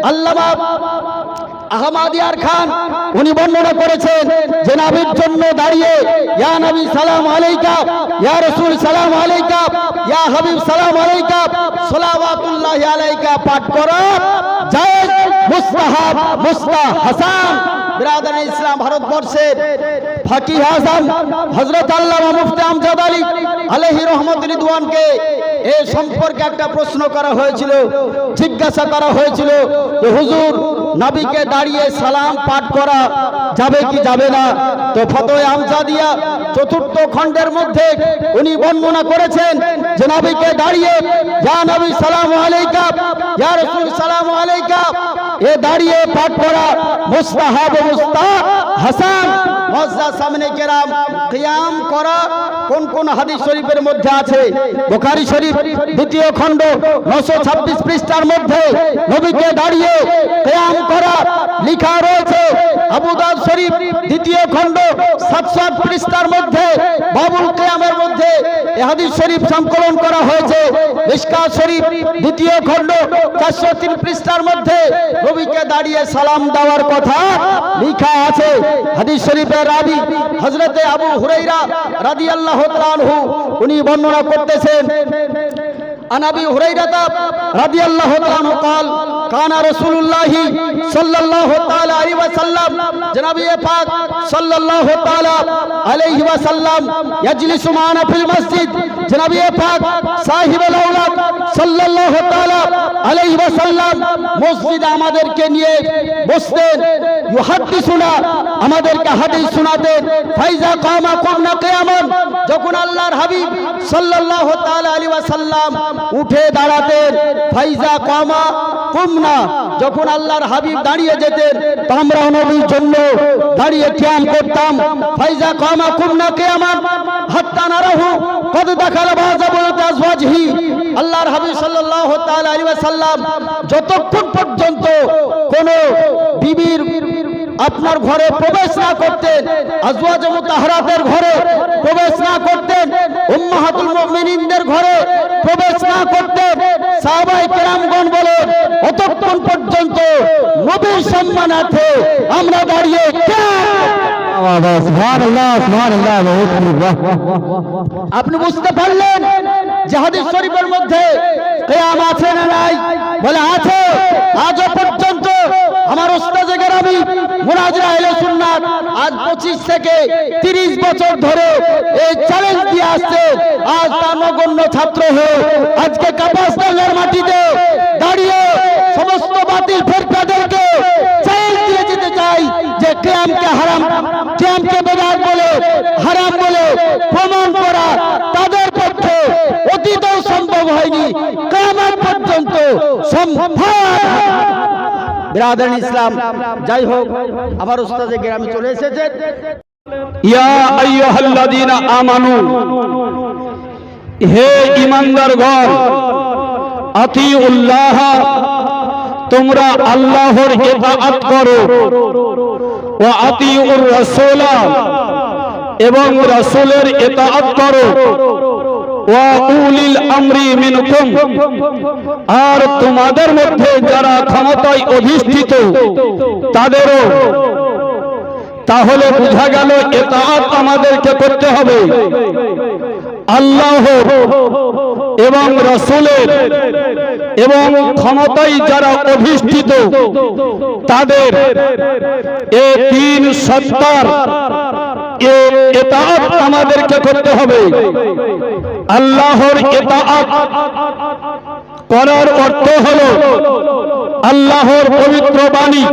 আল্লামা আহমদিয়ার খান উনি বর্ণনা করেছেন যে নবীর জন্য দাঁড়িয়ে ইয়া নবী সালাম আলাইকা, ইয়া রাসূল সালাম আলাইকা, ইয়া হাবিব সালাম আলাইকা, সালাওয়াতুল্লাহি আলাইকা পাঠ করা জায়েজ, মুস্তাহাব, মুস্তাহসান। বিরাদার ইসলাম, ভারতবর্ষের ফাকিহ আযম হযরত আল্লামা মুফতি আমজাদ আলী আলাইহি রহমত রিদওয়ানকে এ সম্পর্কে একটা প্রশ্ন করা হয়েছিল, জিজ্ঞাসা করা হয়েছিল যে হুজুর, নবীকে দাঁড়িয়ে সালাম পাঠ করা যাবে কি যাবে না? তো ফতোয়া আমজাদিয়া ৪র্থ খণ্ডের মধ্যে উনি বর্ণনা করেছেন যে নবীকে দাঁড়িয়ে ইয়া নবী সালাম আলাইকা, ইয়া রাসূল সালাম আলাইকা এ দাঁড়িয়ে পাঠ করা মুস্তাহাব, মুস্তাহসান। মুআজ্জাজ সামনে কেরাম, কিয়াম করা কোন কোন হাদিস শরীফের মধ্যে আছে? বুখারী শরীফ ২য় খণ্ড ৯২৬ পৃষ্ঠার মধ্যে নবীকে দাঁড়িয়ে কিয়াম করা লেখা রয়েছে। আবু দাউদ শরীফ ২য় খণ্ড ৭০৮ পৃষ্ঠার মধ্যে বাবুল কিয়ামের মধ্যে এই হাদিস শরীফ সংকলন করা হয়েছে। মিশকাত শরীফ ২য় খণ্ড ৪০৩ পৃষ্ঠার মধ্যে নবীকে দাঁড়িয়ে সালাম দেওয়ার কথা লেখা আছে। হাদিস শরীফের রাবি হযরতে আবু হুরায়রা রাদিয়াল্লাহু তাআলা আনহু উনি বর্ণনা করতেছেন, আন আবি হুরায়রা রাদিয়াল্লাহু তাআলা আনহু قال কানা রাসূলুল্লাহ সাল্লাল্লাহু তাআলা আলাইহি ওয়াসাল্লাম জনাবে পাক সাল্লাল্লাহু তাআলা আলাইহি ওয়াসাল্লাম ইয়াজলিসু মানা ফিল মসজিদ জনাবে পাক সাহিবুল আওলাদ সাল্লাল্লাহু তাআলা আলাইহি ওয়াসাল্লাম মসজিদে আমাদেরকে নিয়ে বসতেন ইউহাদ্দিসুনা আমাদেরকে হাদিস শোনাতেন ফাইজা কামা কুমনা কিয়ামান যখন আল্লাহর হাবিব সাল্লাল্লাহু তাআলা আলাইহি ওয়াসাল্লাম উঠে দাঁড়াতেন ফাইজা কামা কুমনা যখন আল্লাহর হাবিব দাঁড়িয়ে যেতেন তো আমরা নবীর জন্য দাঁড়িয়ে কিয়াম করতাম ফাইজা কামা কুমনা কিয়ামান হাত্তা নারাহু কদ দাখালা বাযাবু আজওয়াজহি আল্লাহর হাবিব সাল্লাল্লাহু তাআলা আলাইহি ওয়াসাল্লাম যতক্ষণ পর্যন্ত কোন বিবির আপনার ঘরে প্রবেশ না করতেন আজওয়াজ মুতাহহারাতের ঘরে প্রবেশ না করতেন উম্মাহাতুল মুমিনিনদের ঘরে প্রবেশ না করতেন সাহাবায়ে কেরামগণ বলেন অতক্ষণ পর্যন্ত নবীর সম্মানার্থে আমরা দাঁড়িয়ে সুবহানাল্লাহ সুবহানাল্লাহ আপনি বুঝতে পারলেন যে হাদিস শরীফের মধ্যে কিয়াম আছে না নাই বলে আছে আজও পর্যন্ত আমার উস্তাদে কেরামি মুনাজির আহলে সুন্নাত আজ 25 থেকে 30 বছর ধরে এই চ্যালেঞ্জ দিয়ে আসছে আজ তার নগণ্য ছাত্র হয়ে আজকে কাপাসডাঙ্গার মাটিতে দাঁড়িয়ে সমস্ত বাতিল ফেরকাদেরকে চ্যালেঞ্জ দিয়ে যেতে চাই যে কিয়ামকে হারাম কিয়ামকে বেদাত বলে হারাম বলে প্রমাণ করা তাদের পক্ষে অতীতেও সম্ভব হয়নি কিয়ামত পর্যন্ত সম্ভব বিরাদরান ইসলাম যাই হোক আবার উস্তাদে গ্রামে চলে এসেছেন ইয়া আইয়ুহাল্লাযীনা আমানু হে ঈমানদারগণ আতিউল্লাহ তোমরা আল্লাহর ইতাআত করো ওয়া আতিউর রাসূল এবং রাসূলের ইতাআত করো ওয়া উলিল আমরি মিনকুম আর তোমাদের মধ্যে যারা ক্ষমতায় অধিষ্ঠিত তাদেরও তাহলে বোঝা গেল ইতাআত আমাদেরকে করতে হবে আল্লাহ এবং রাসূলের এবং ক্ষমতায় যারা অধিষ্ঠিত তাদের এই তিন সত্তার ইতাআত আমাদেরকে করতে হবে আল্লাহর ইতাআত করার অর্থ হলো আল্লাহর পবিত্র বাণী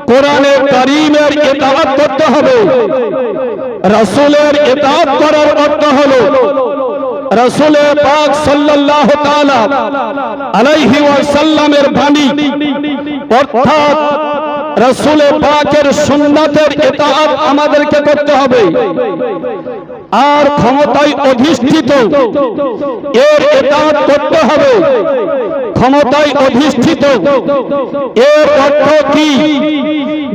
কোরআনে কারীমের ইতাআত করতে হবে রাসূলের ইতাআত করার অর্থ হলো রাসূল পাক সাল্লাল্লাহু তাআলা আলাইহি ওয়াসাল্লামের বাণী অর্থাৎ রাসূল পাকের সুন্নাতের ইতাআত আমাদেরকে করতে হবে আর ক্ষমতায় অধিষ্ঠিত এর ইতাআত করতে হবে ক্ষমতায় অধিষ্ঠিত এর অর্থ কি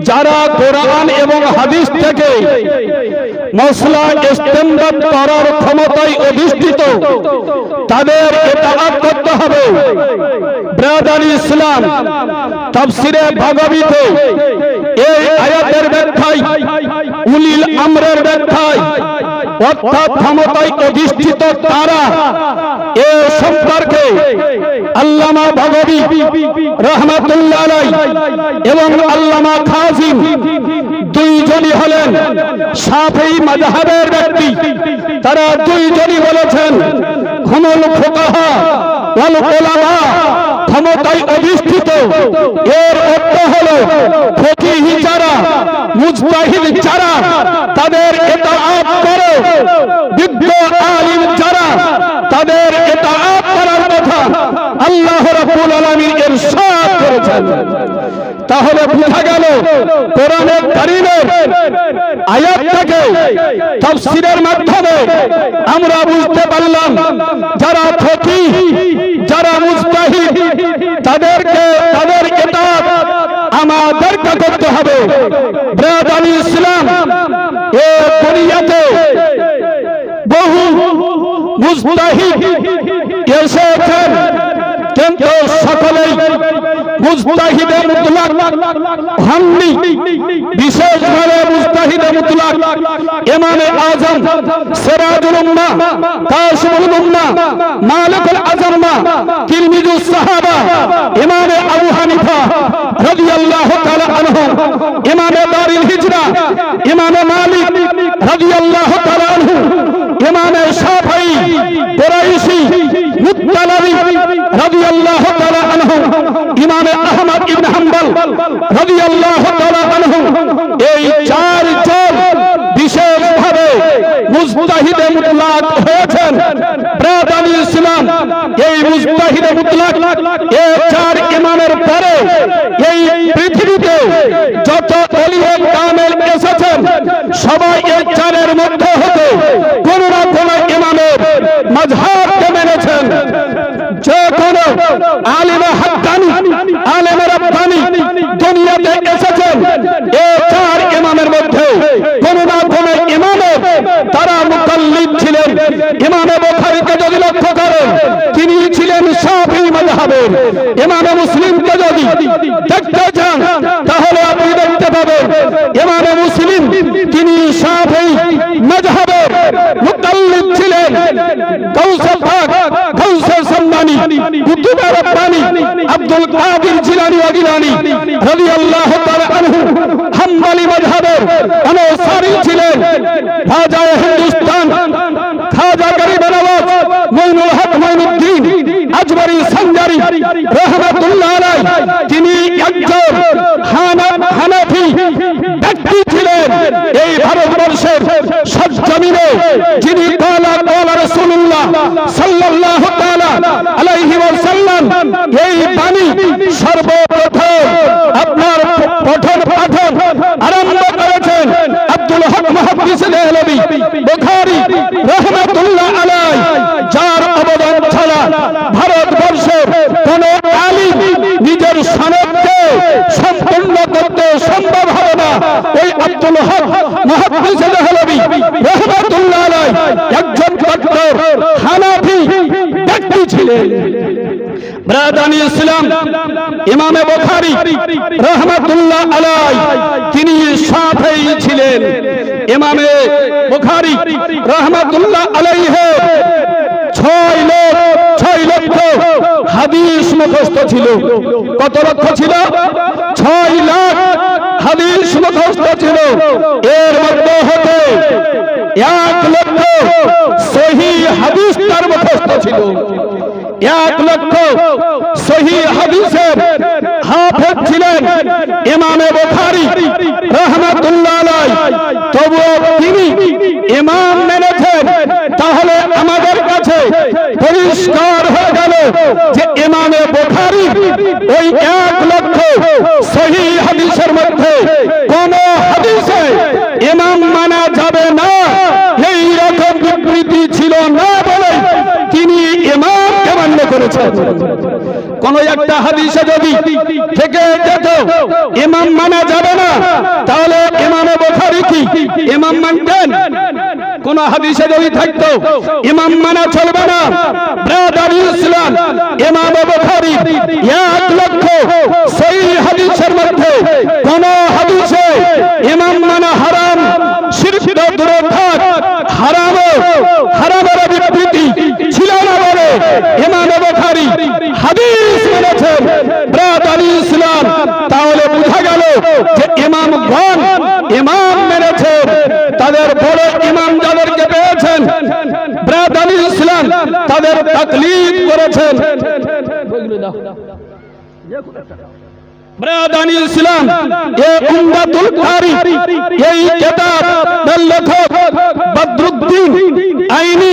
যারা কোরআন এবং হাদিস থেকে মসলা ইস্তেমবাদ করার ক্ষমতায় অধিষ্ঠিত তাদের ইতাআত করতে হবে ব্রাদার ইসলাম তাফসিরে ভাগবীতে এই আয়াতের ব্যাখ্যায় উলিল আমরের ব্যাখ্যায় অর্থাৎ ক্ষমতায় অধিষ্ঠিত তারা এ সম্পর্কে আল্লামা ভাগবী রাহমাতুল্লাহ আলাইহি এবং আল্লামা খাজিম দুইজনই হলেন শাফিঈ মাযহাবের ব্যক্তি তারা দুইজনই বলেছেন হুমুল ফুকাহা ওয়াল উলামা ক্ষমতায় অধিষ্ঠিত এর অর্থ হলো ফকিহ যারা মুজতাহিদ যারা তাদের ইতাআত করে বিজ্ঞ আলিম যারা তাদের ইতাআত করার কথা আল্লাহ রাব্বুল আলামিন ইরশাদ করেছেন তাহলে বোঝা গেল কোরআনে কারীমের আয়াত থেকে তাফসীরের মাধ্যমে আমরা বুঝতে পারলাম যারা ফকিহ যারা মুজতাহিদ তাদেরকে তাদের ইতাআত আমাদেরকে করতে হবে ব্রাদার ইসলাম এই দুনিয়াতে বহু মুজতাহিদ এসেছেন কিন্তু সকলেই মুজতাহিদে মুতলাক হননি বিশেষভাবে মুজতাহিদে মুতলাক ইমামে আযম সিরাজুল উম্মাহ কাশিমুল উম্মাহ মালিকুল আযম্মা তিরমিজুস সাহাবা ইমামে আবু রাদিয়াল্লাহু তাআলা আনহু, ইমাম শাফিঈ কুরাইশি মুত্তালাবি রাদিয়াল্লাহু তাআলা আনহু, ইমাম আহমদ ইবনে হাম্বল রাদিয়াল্লাহু তাআলা আনহু, এই চারজন বিশেষভাবে মুজতাহিদে মুতলাক হয়েছেন। ব্রাদানি ইসলাম, এই মুজতাহিদে মুতলাক এই চার ইমামের পরে এই পৃথিবীতে যত ওলিয়ে কামেল এসেছেন সবাই এই চারের মধ্যে হতে কোন না কোন ইমামের মাযহাবকে মেনেছেন। যে কোন আলিমে হাক্কানি, আলেমে রাব্বানি দুনিয়াতে এসেছেন এই চার ইমামের মধ্যে কোন না কোন ইমামের তারা মুকাল্লিদ ছিলেন। ইমামে বুখারীকে যদি লক্ষ্য করেন, তিনি ছিলেন শাফিঈ মাযহাবের। ইমামে মুসলিমকে যদি দেখতে চান তাহলে আপনি দেখতে পাবেন ইমামে মুসলিম তিনি শাফিঈ মাযহাবের মুকাল্লিদ ছিলেন। গাউসুল পাক, গাউসুল সম্মানী, কুতুবে রব্বানী আব্দুল কাদের জিলানী ওয়া গিলানী রাদিয়াল্লাহু তাআলা আনহু হাম্বলী মাযহাবের আনসারী ছিলেন। রাজা হিন্দুস্তান খাজা গরিব নওয়াজ মঈনুল হক মঈনুদ্দিন আজমরি সঞ্জারি রাহমাতুল্লাহ আলাইহি, তিনি একজন হানাফি ব্যক্তি ছিলেন। এই ভারতবর্ষের সরজমিনে যিনি কালা রাসূলুল্লাহ সাল্লাল্লাহু তাআলা আলাইহি ওয়াসাল্লাম এই বাণী সর্বপ্রথম আপনার পঠন পাঠন আরম্ভ করেছেন আব্দুল হক মুহাদ্দিস দেহলভী বুখারী রাহমাতুল্লাহ আলাইহি, যার অবদান ছাড়া ভারতবর্ষের কোন আলিম নিজের সনদকে সম্পূর্ণ করতে সম্ভব হবে না। ওই আব্দুল হক মুহাদ্দিস দেহলভী রাহমাতুল্লাহ আলাইহি একজন কট্টর হানাফি ব্যক্তি ছিলেন। ব্রাদানি ইসলাম, ইমামে বুখারী রাহমাতুল্লাহ আলাইহি তিনি শাফিঈ ছিলেন। ইমামে বুখারী রাহমাতুল্লাহ আলাইহি 6 লক্ষ হাদিস মুখস্থ ছিল। কত লক্ষ ছিল? 6 লাখ হাদিস মুখস্থ ছিল। এর মধ্যে হতে 1 লক্ষ সহিহ হাদিস তার মুখস্থ ছিল। 1 লক্ষ সহিহ হাদিসের হাফেজ ছিলেন ইমামে বুখারী রাহমাতুল্লাহ আলাইহি। তবুও তিনি ইমাম মেনেছেন। তাহলে আমাদের কাছে পরিষ্কার হয়ে গেল যে ইমামে বুখারী ওই 1 লক্ষ সহিহ হাদিসের মধ্যে কোন হাদিসে ইমাম মানা যাবে না এই রকম বিবৃতি ছিল না বলে তিনি ইমামকে মান্য করেছেন। কোন একটা হাদিসে যদি থেকে যেত ইমাম মানা যাবে না, তাহলে ইমামে বুখারী কি ইমাম মানতেন? কোন হাদিসে যদি থাকতো ইমাম মানা চলবে না। ব্রাদারি ইসলাম, ইমামে বুখারী 1 লক্ষ সহিহ হাদিসের মধ্যে কোন হাদিসে ইমাম মানা হারাম, শিরক দূরে থাক, হারামের বিবৃতি ছিল না বলে ইমামে বুখারী হাদিস মেনেছেন। ব্রাদারি ইসলাম, তাহলে বোঝা গেল যে ইমামগণ ইমাম মেনেছেন। তাদের বড় ইমাম যাদেরকে পেয়েছেন ব্রাদারি ইসলাম তাদের তাকলীদ করেছেন। ব্রাদানি ইসলাম এ উমদাতুল কারি, এই কিতাবের লেখক বদরুদ্দিন আইনি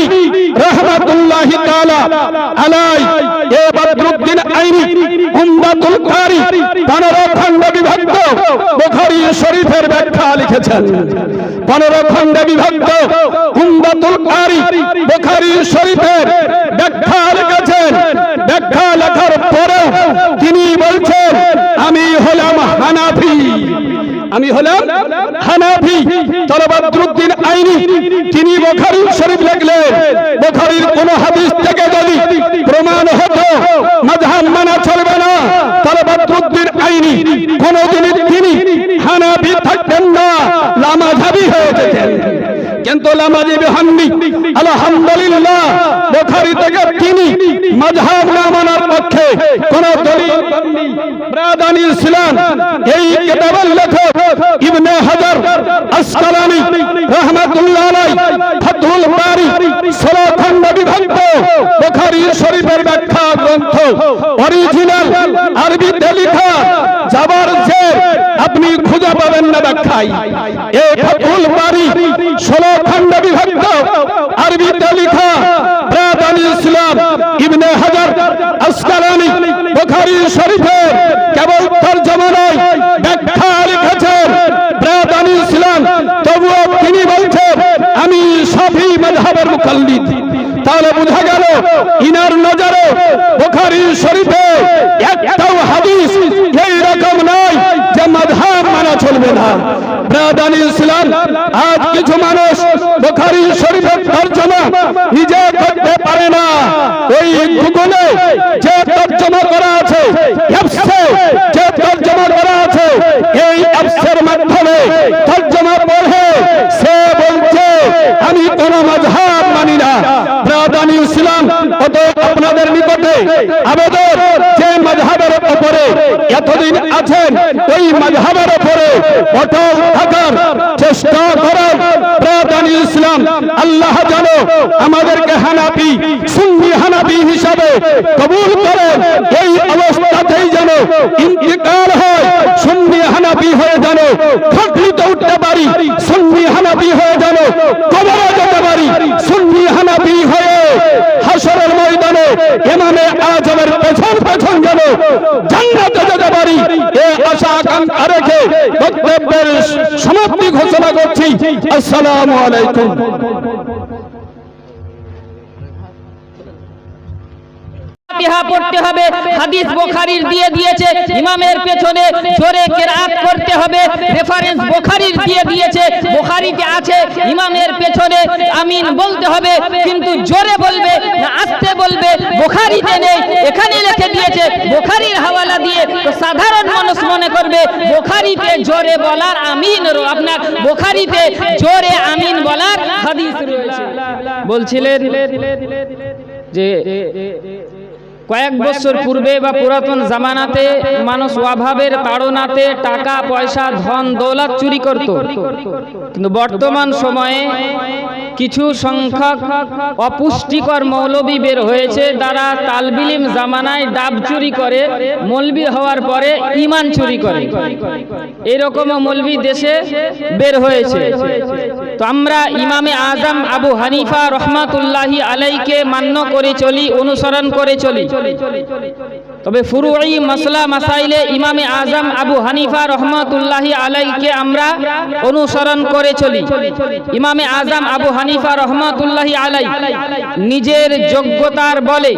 রাহমাতুল্লাহি তাআলা আলাইহি, এ বদরুদ্দিন আইনি উমদাতুল কারি 15 খণ্ডে বিভক্ত বুখারী শরীফের ব্যাখ্যা লিখেছেন। 15 খণ্ডে বিভক্ত উমদাতুল কারি বুখারী শরীফের ব্যাখ্যা লিখেছেন। ব্যাখ্যা লেখার পরেও তিনি বলছেন আমি হলাম হানাফি, আমি হলাম হানাফি। তবে বদরুদ্দিন আইনি তিনি বুখারী শরীফ লিখলেন। বুখারীর কোন হাদিস থেকে যদি প্রমাণ হতো মাযহাব মানা চলবে না, তাহলে বদরুদ্দিন আইনি কোনদিন তিনি হানাফি থাকতেন না, লামাযহাবী হয়ে যেতেন। কিন্তু নামাজি বিহান্নি আলহামদুলিল্লাহ বুখারী থেকে তিনি মাযহাব না মানার পক্ষে কোন দলিল দেননি। ব্রাদানি ইসলাম এই কিতাবের লেখক ইবনে হাজার আসকালানি রাহমাতুল্লাহ আলাইহি ফাতহুল বারী 16 খণ্ড বিভক্ত বুখারী শরীফের ব্যাখ্যা গ্রন্থ অরিজিনাল আরবিতে লেখা জাবার জের আপনি খুঁজে পাবেন না ব্যাখ্যায়। এই ফাতহুল বারী 16 খণ্ড বিভক্ত আরবিতে লেখা ব্রাদানি ইসলাম ইবনে হাজার আসকালানি বুখারী শরীফের কেবল তরজমা নয় ব্যাখ্যা লিখেছেন ব্রাদানি ইসলাম। তবুও তিনি বলছেন আমি শাফি মাযহাবের মুকাল্লিদ। তাহলে বোঝা গেল ইনার নজরে বুখারী শরীফে একটাও হাদিস এই রকম নয় যে মাযহাব মানা চলবে না। ব্রাদানি ইসলাম আজ কিছু মানুষ বুখারী শরীফের তরজমা নিজে করতে পারে না। ওই গুগলে যে তরজমা করা আছে, অ্যাপসে যে তরজমা করা আছে, এই অ্যাপসের মাধ্যমে তরজমা পড়ে সে বলছে আমি কোন মাযহাব মানি না। ব্রাদানি ইসলাম অত আপনাদের নিকটে আবেদন যে মাযহাবের উপরে এতদিন আছেন ওই মাযহাবের উপরে অটল থাকার চেষ্টা করেন। ব্রাদানি ইসলাম আল্লাহ জানো আমাদেরকে হানাফি সুন্নি হানাফি হিসাবে কবুল করেন। এই অবস্থাতেই যেন ইন্তিকাল হয় সুন্নি হানাফি হয়ে যেন খাটলিতে উঠতে পারি, সুন্নি হানাফি হয়ে যেন কবরে যেতে পারি, সুন্নি হানাফি হয়ে হাশরের ময়দানে ইমামে আযমের পেছন পেছন যেন জান্নাতে যেতে পারি। এই আশা আকাঙ্ক্ষা রেখে বক্তব্যের সমাপ্তি ঘোষণা করছি। আসসালামু আলাইকুম। ফাতিহা পড়তে হবে, হাদিস বুখারীর দিয়ে দিয়েছে, ইমামের পেছনে জোরে কিরাত করতে হবে, রেফারেন্স বুখারীর দিয়ে দিয়েছে, বুখারীতে আছে, ইমামের পেছনে আমিন বলতে হবে, কিন্তু জোরে বলবে না আস্তে বলবে বুখারীতে নেই, এখানে লিখে দিয়েছে বুখারীর হাওয়ালা দিয়ে। তো সাধারণ মানুষ মনে করবে বুখারীতে জোরে বলার আমিন আপনার বুখারীতে জোরে আমিন বলার হাদিস রয়েছে। বলছিলেন যে কয়েক বছর পূর্বে বা পুরাতন জামানাতে মানুষ অভাবের তাড়নাতে টাকা পয়সা ধন দৌলত চুরি করত, কিন্তু বর্তমান সময়ে কিছু সংখ্যক অপুষ্টিকর মৌলবী বের হয়েছে, তারা তালবিলিম জামানায় ডাব চুরি করে, মৌলবী হওয়ার পরে ঈমান চুরি করে। এরকমও মৌলবী দেশে বের হয়েছে। তো আমরা ইমামে আজম আবু হানিফা রহমাতুল্লাহি আলাইকে মান্য করে চলি, অনুসরণ করে চলি। তবে ফুরুই মাসলা মাসাইলে ইমামে আজম আবু হানিফা রহমাতুল্লাহি আলাইকে আমরা অনুসরণ করে চলি। ইমামে আজম আবু হানিফা রহমাতুল্লাহি আলাই নিজের যোগ্যতার বলে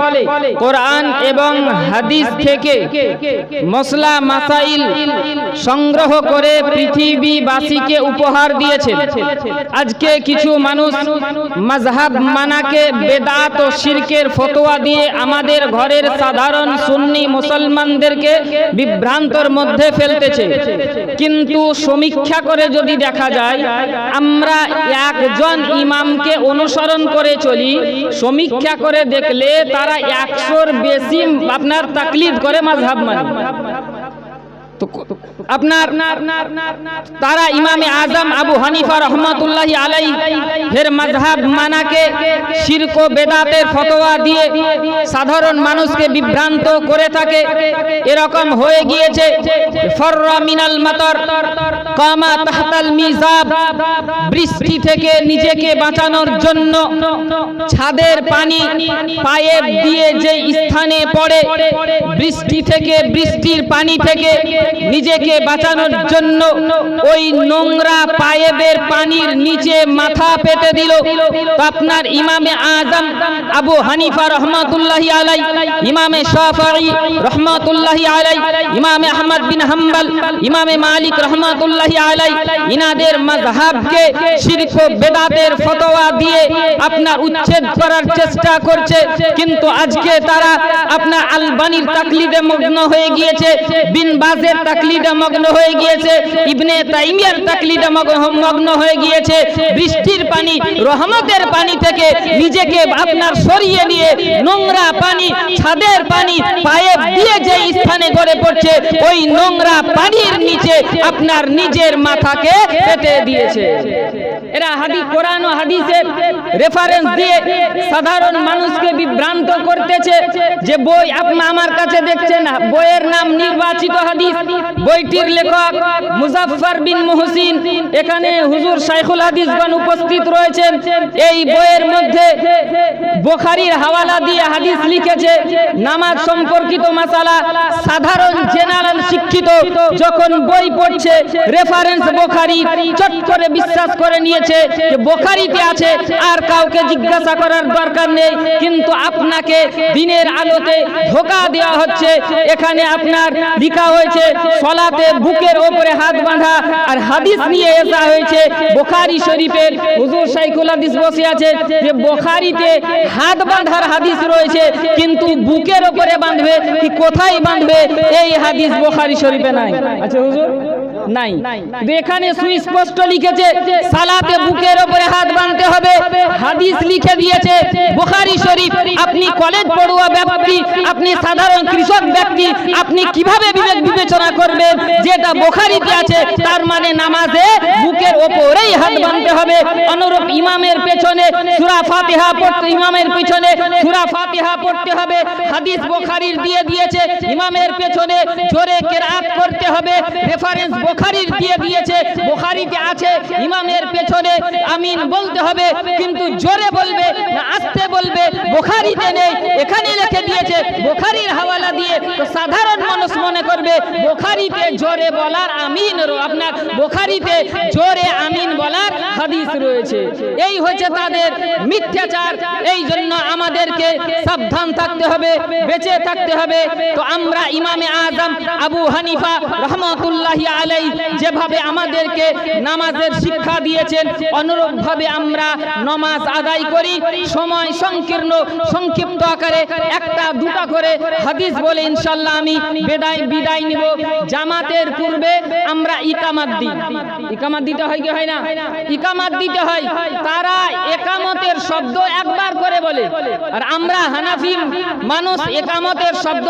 কোরআন এবং হাদিস থেকে মাসলা মাসাইল সংগ্রহ করে পৃথিবীবাসীকে উপহার দিয়েছেন। আজকে কিছু মানুষ মাযহাব মানাকে বেদাত ও শিরকের ফতোয়া দিয়ে আমাদের ঘরের সাধারণ সুন্নি মুসলমানদেরকে বিভ্রান্তর মধ্যে ফেলতেছে। কিন্তু সমীক্ষা করে যদি দেখা যায় আমরা একজন ইমামকে অনুসরণ করে চলি, সমীক্ষা করে দেখলে তারা 100-র বেশি আপনার তাকলিদ করে মাযহাব মানে। আপনার তারা ইমামে আজম আবু হানিফা রহমাতুল্লাহি আলাইহি এর মাযহাব মানাকে শিরক ও বেদাতের ফতোয়া দিয়ে সাধারণ মানুষকে বিভ্রান্ত করে থাকে। এরকম হয়ে গিয়েছে ফাররা মিনাল মাতার কামা তাহতাল মিজাব, বৃষ্টি থেকে নিজেকে বাঁচানোর জন্য ছাদের পানি পাইপ দিয়ে যে স্থানে পড়ে, বৃষ্টি থেকে বৃষ্টির পানি থেকে নিজেকে বাঁচানোর জন্য ওই নোংরা পাইপের পানির নিচে মাথা পেতে দিল। তো আপনার ইমামে আজম আবু হানিফা রহমাতুল্লাহি আলাই, ইমামে শাফিঈ রহমাতুল্লাহি আলাই, ইমামে আহমদ বিন হাম্বল, ইমামে মালিক রহমাতুল্লাহি আলাই ইনাদের মাযহাবকে শিরক ও বেদাতের ফতোয়া দিয়ে আপনার উচ্ছেদ করার চেষ্টা করছে। কিন্তু আজকে তারা আপনার আলবানির তাকলিদে মগ্ন হয়ে গিয়েছে, বিন বাজের ইবনাসের তাকলিদে মগ্ন হয়ে গিয়েছে, ইবনে তাইমিয়ার তাকলিদে মগ্ন হয়ে গিয়েছে। বৃষ্টির পানি, রহমতের পানি থেকে নিজেকে আপনার সরিয়ে নিয়ে নোংরা পানি, ছাদের পানি পাইপ দিয়ে যে স্থানে গড়ে পড়ছে, ওই নোংরা পানির নিচে আপনার নিজের মাথাকে পেতে দিয়েছে। এরা হাদিস, কোরআন ও হাদিসের রেফারেন্স দিয়ে সাধারণ মানুষকে বিভ্রান্ত করতেছে যে বই আপনার আমার কাছে দেখছেন, বইয়ের নাম নির্বাচিত হাদিস, বইটির লেখক মুজাফফর বিন মুহসিন, এখানে হুজুর শাইখুল হাদিসগণ উপস্থিত রয়েছেন। এই বইয়ের মধ্যে বুখারীর হাওয়ালা দিয়ে হাদিস লিখেছে, নামাজ সম্পর্কিত মাসালা সাধারণ জেনারেল শিক্ষিত যখন বই পড়ছে রেফারেন্স বুখারী, চট করে বিশ্বাস করে নিয়েছে যে বুখারীতে আছে, আর কাউকে জিজ্ঞাসা করার দরকার নেই। কিন্তু আপনাকে দিনের আলোতে ধোঁকা দেওয়া হচ্ছে। এখানে আপনার লেখা হয়েছে সালাতে বুকের উপরে হাত বাঁধা, আর হাদিস নিয়ে আসা হয়েছে বুখারী শরীফের। হুজুর শাইখুল হাদিস বসে আছে যে বুখারীতে হাত বাঁধার হাদিস রয়েছে, কিন্তু বুকের উপরে বাঁধবে কি কোথায় বাঁধবে এই হাদিস বুখারী শরীফে নাই। আচ্ছা হুজুর, নাই। এখানে সুস্পষ্ট লিখেছে সালাতে বুকের উপরে হাত বাঁধতে হবে, হাদিস লিখে দিয়েছে বুখারী শরীফ। আপনি কলেজ পড়ুয়া ব্যক্তি, আপনি সাধারণ কৃষক ব্যক্তি, আপনি কিভাবে বিবেচনা করবেন যেটা বুখারীতে আছে তার মানে নামাজে বুকের উপরেই হাত বাঁধতে হবে? অনুরূপ ইমামের পেছনে সূরা ফাতিহা পড়তে, ইমামের পেছনে সূরা ফাতিহা পড়তে হবে, হাদিস বুখারীর দিয়ে দিয়েছে। ইমামের পেছনে জোরে কিরাত করতে হবে, রেফারেন্স বুখারীর দিয়ে দিয়েছে, বুখারীতে আছে। ইমামের পেছনে আমিন বলতে হবে, কিন্তু জোরে বলবে না আস্তে বলবে, বুখারীতে নেই, এখানে লিখে দিয়েছে বুখারীর হাওয়ালা দিয়ে। তো সাধারণ মানুষ মনে করবে বুখারীতে জোরে বলার আমিন, আপনার বুখারীতে জোরে আমিন বলার হাদিস রয়েছে। এই হচ্ছে তাদের মিথ্যাচার। এই জন্য আমাদেরকে সাবধান থাকতে হবে, বেঁচে থাকতে হবে। তো আমরা ইমামে আজম আবু হানিফা রহমাতুল্লাহি আলাইহি যেভাবে আমাদেরকে নামাজের শিক্ষা দিয়েছেন, অনুরূপভাবে আমরা নামাজ আদায় করি। সময় সংকীর্ণ, সংক্ষিপ্ত আকারে একটা দুটা করে হাদিস বলে ইনশাআল্লাহ আমি বিদায় নিব। জামাতের পূর্বে আমরা ইকামাত দিই। ইকামাত দিতে হয় কি হয় না? ইকামাত দিতে হয়। তারা একামতের শব্দ একবার করে বলে, আর আমরা হানাফি মানুষ একামতের শব্দ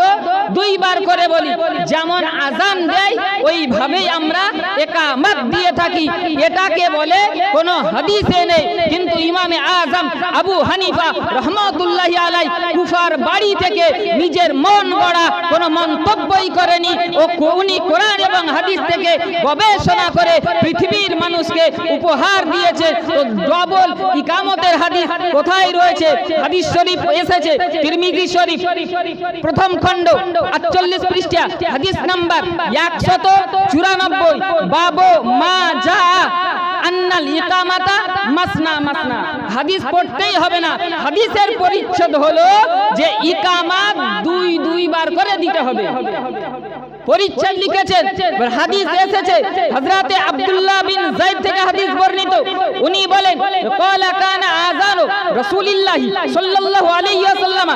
দুইবার করে বলি। যেমন আজান দেয় ওইভাবেই আমরা একামত দিয়ে থাকি। এটাকে বলে কোনো হাদিসে নেই, কিন্তু ইমামে আজম আবু হানিফা রহমাতুল্লাহি আলাইহি কুফার বাড়ি থেকে নিজের মন গড়া কোনো মন্তব্যই করেনি। উনি কোরআন এবং হাদিস থেকে গবেষণা করে পৃথিবীর মানুষকে উপহার দিয়েছে। তো ডবল ইকামতের হাদিস কোথায় রয়েছে? হাদিস শরীফ এসেছে তিরমিজি শরীফ প্রথম খণ্ড 48 পৃষ্ঠা, হাদিস নাম্বার 194, বাবু মা যা আন্নাল ইকামাতা মাসনা মাসনা। হাদিস পড়তেই হবে না, হাদিসের পরিচ্ছেদ হলো যে ইকামাত দুইবার করে দিতে হবে। পরিচ্ছেদ লিখেছেন, হাদিস এসেছে হযরতে আব্দুল্লাহ বিন যায়েদ থেকে হাদিস বর্ণিত। উনি বলেন ক্বালা কানা আযানু রাসূলিল্লাহ সাল্লাল্লাহু আলাইহি ওয়াসাল্লাম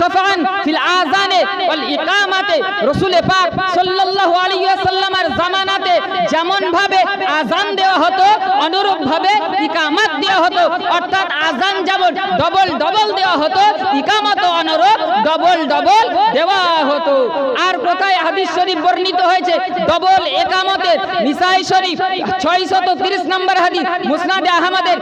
শাফাআন ফিল আযানে ওয়াল ইকামাতে। রাসূল পাক সাল্লাল্লাহু আলাইহি ওয়াসাল্লামের জামানাতে যেমন ভাবে আযান দেওয়া হতো, অনুরূপ ভাবে ইকামত দেওয়া হতো। অর্থাৎ আযান যেমন ডবল দেওয়া হতো, ইকামতও অনুরূপ ডবল দেওয়া হতো। আর কোথায় হাদিস শরীফ বর্ণিত হয়েছে ডবল একামতের? নিসাই শরীফ 630 নম্বর হাদিস, মুসনাদে আহমদের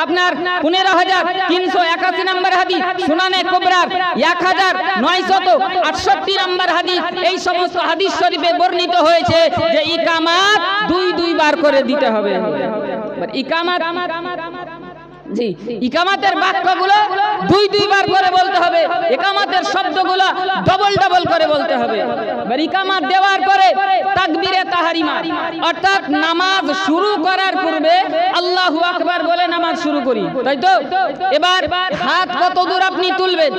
আপনার 15381 নম্বর হাদিস, সুনানে কুবরার 1968 নম্বর হাদিস। এই সমস্ত হাদিস শরীফে বর্ণিত হয়েছে যে ইকামাত দুইবার করে দিতে হবে। ইকামাত জি, ইকামাতের বাক্যগুলো দুইবার করে বলতে হবে, ইকামাতের শব্দগুলো ডবল করে বলতে হবে। ইকামাত দেওয়ার পরে তাকবীরে তাহরিমা, অর্থাৎ নামাজ শুরু করার পূর্বে আল্লাহু আকবার বলে নামাজ শুরু করি, তাই তো? এবার হাত কত দূর আপনি তুলবেন,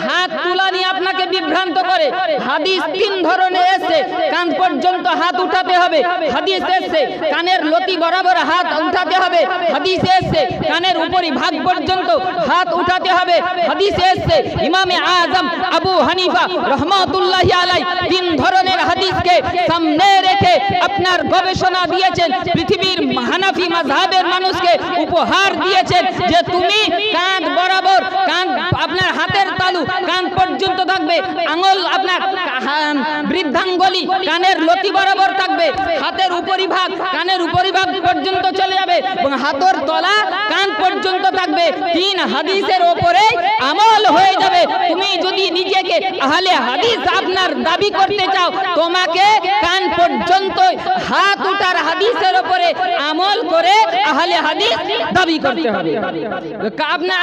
হাত তোলা নিয়ে আপনাকে বিভ্রান্ত করে। হাদিস 3 ধরনের এসেছে। কান পর্যন্ত হাত উঠাতে হবে, হাদিস এসেছে কানের লতি বরাবর হাত উঠাতে হবে, হাদিস এসেছে কানের উপর ভাগ পর্যন্ত হাত উঠাতে হবে, হাদিস এসেছে। ইমামে আজম আবু হানিফা রহমাতুল্লাহি আলাইহি 3 ধরনের হাদিসকে সামনে রেখে আপনার গবেষণা দিয়েছেন, পৃথিবীর হানাফি মাযহাবের মানুষকে উপহার দিয়েছেন যে তুমি কাঁধ বরাবর, কাঁধ আপনার হাতের তালু কান পর্যন্ত থাকবে, আঙ্গুল আপনার বৃদ্ধাঙ্গুলি কানের লতি বরাবর থাকবে, হাতের উপরিভাগ কানের উপরিভাগ পর্যন্ত চলে যাবে এবং হাতের তলা কান পর্যন্ত থাকবে। 3 হাদিসের উপরে আমল হয়ে যাবে। তুমি যদি নিজেকে আহলে হাদিস আপনার দাবি করতে চাও, তোমাকে কান পর্যন্ত হাত উঠার হাদিসের উপরে আমল করে আহলে হাদিস দাবি করতে হবে।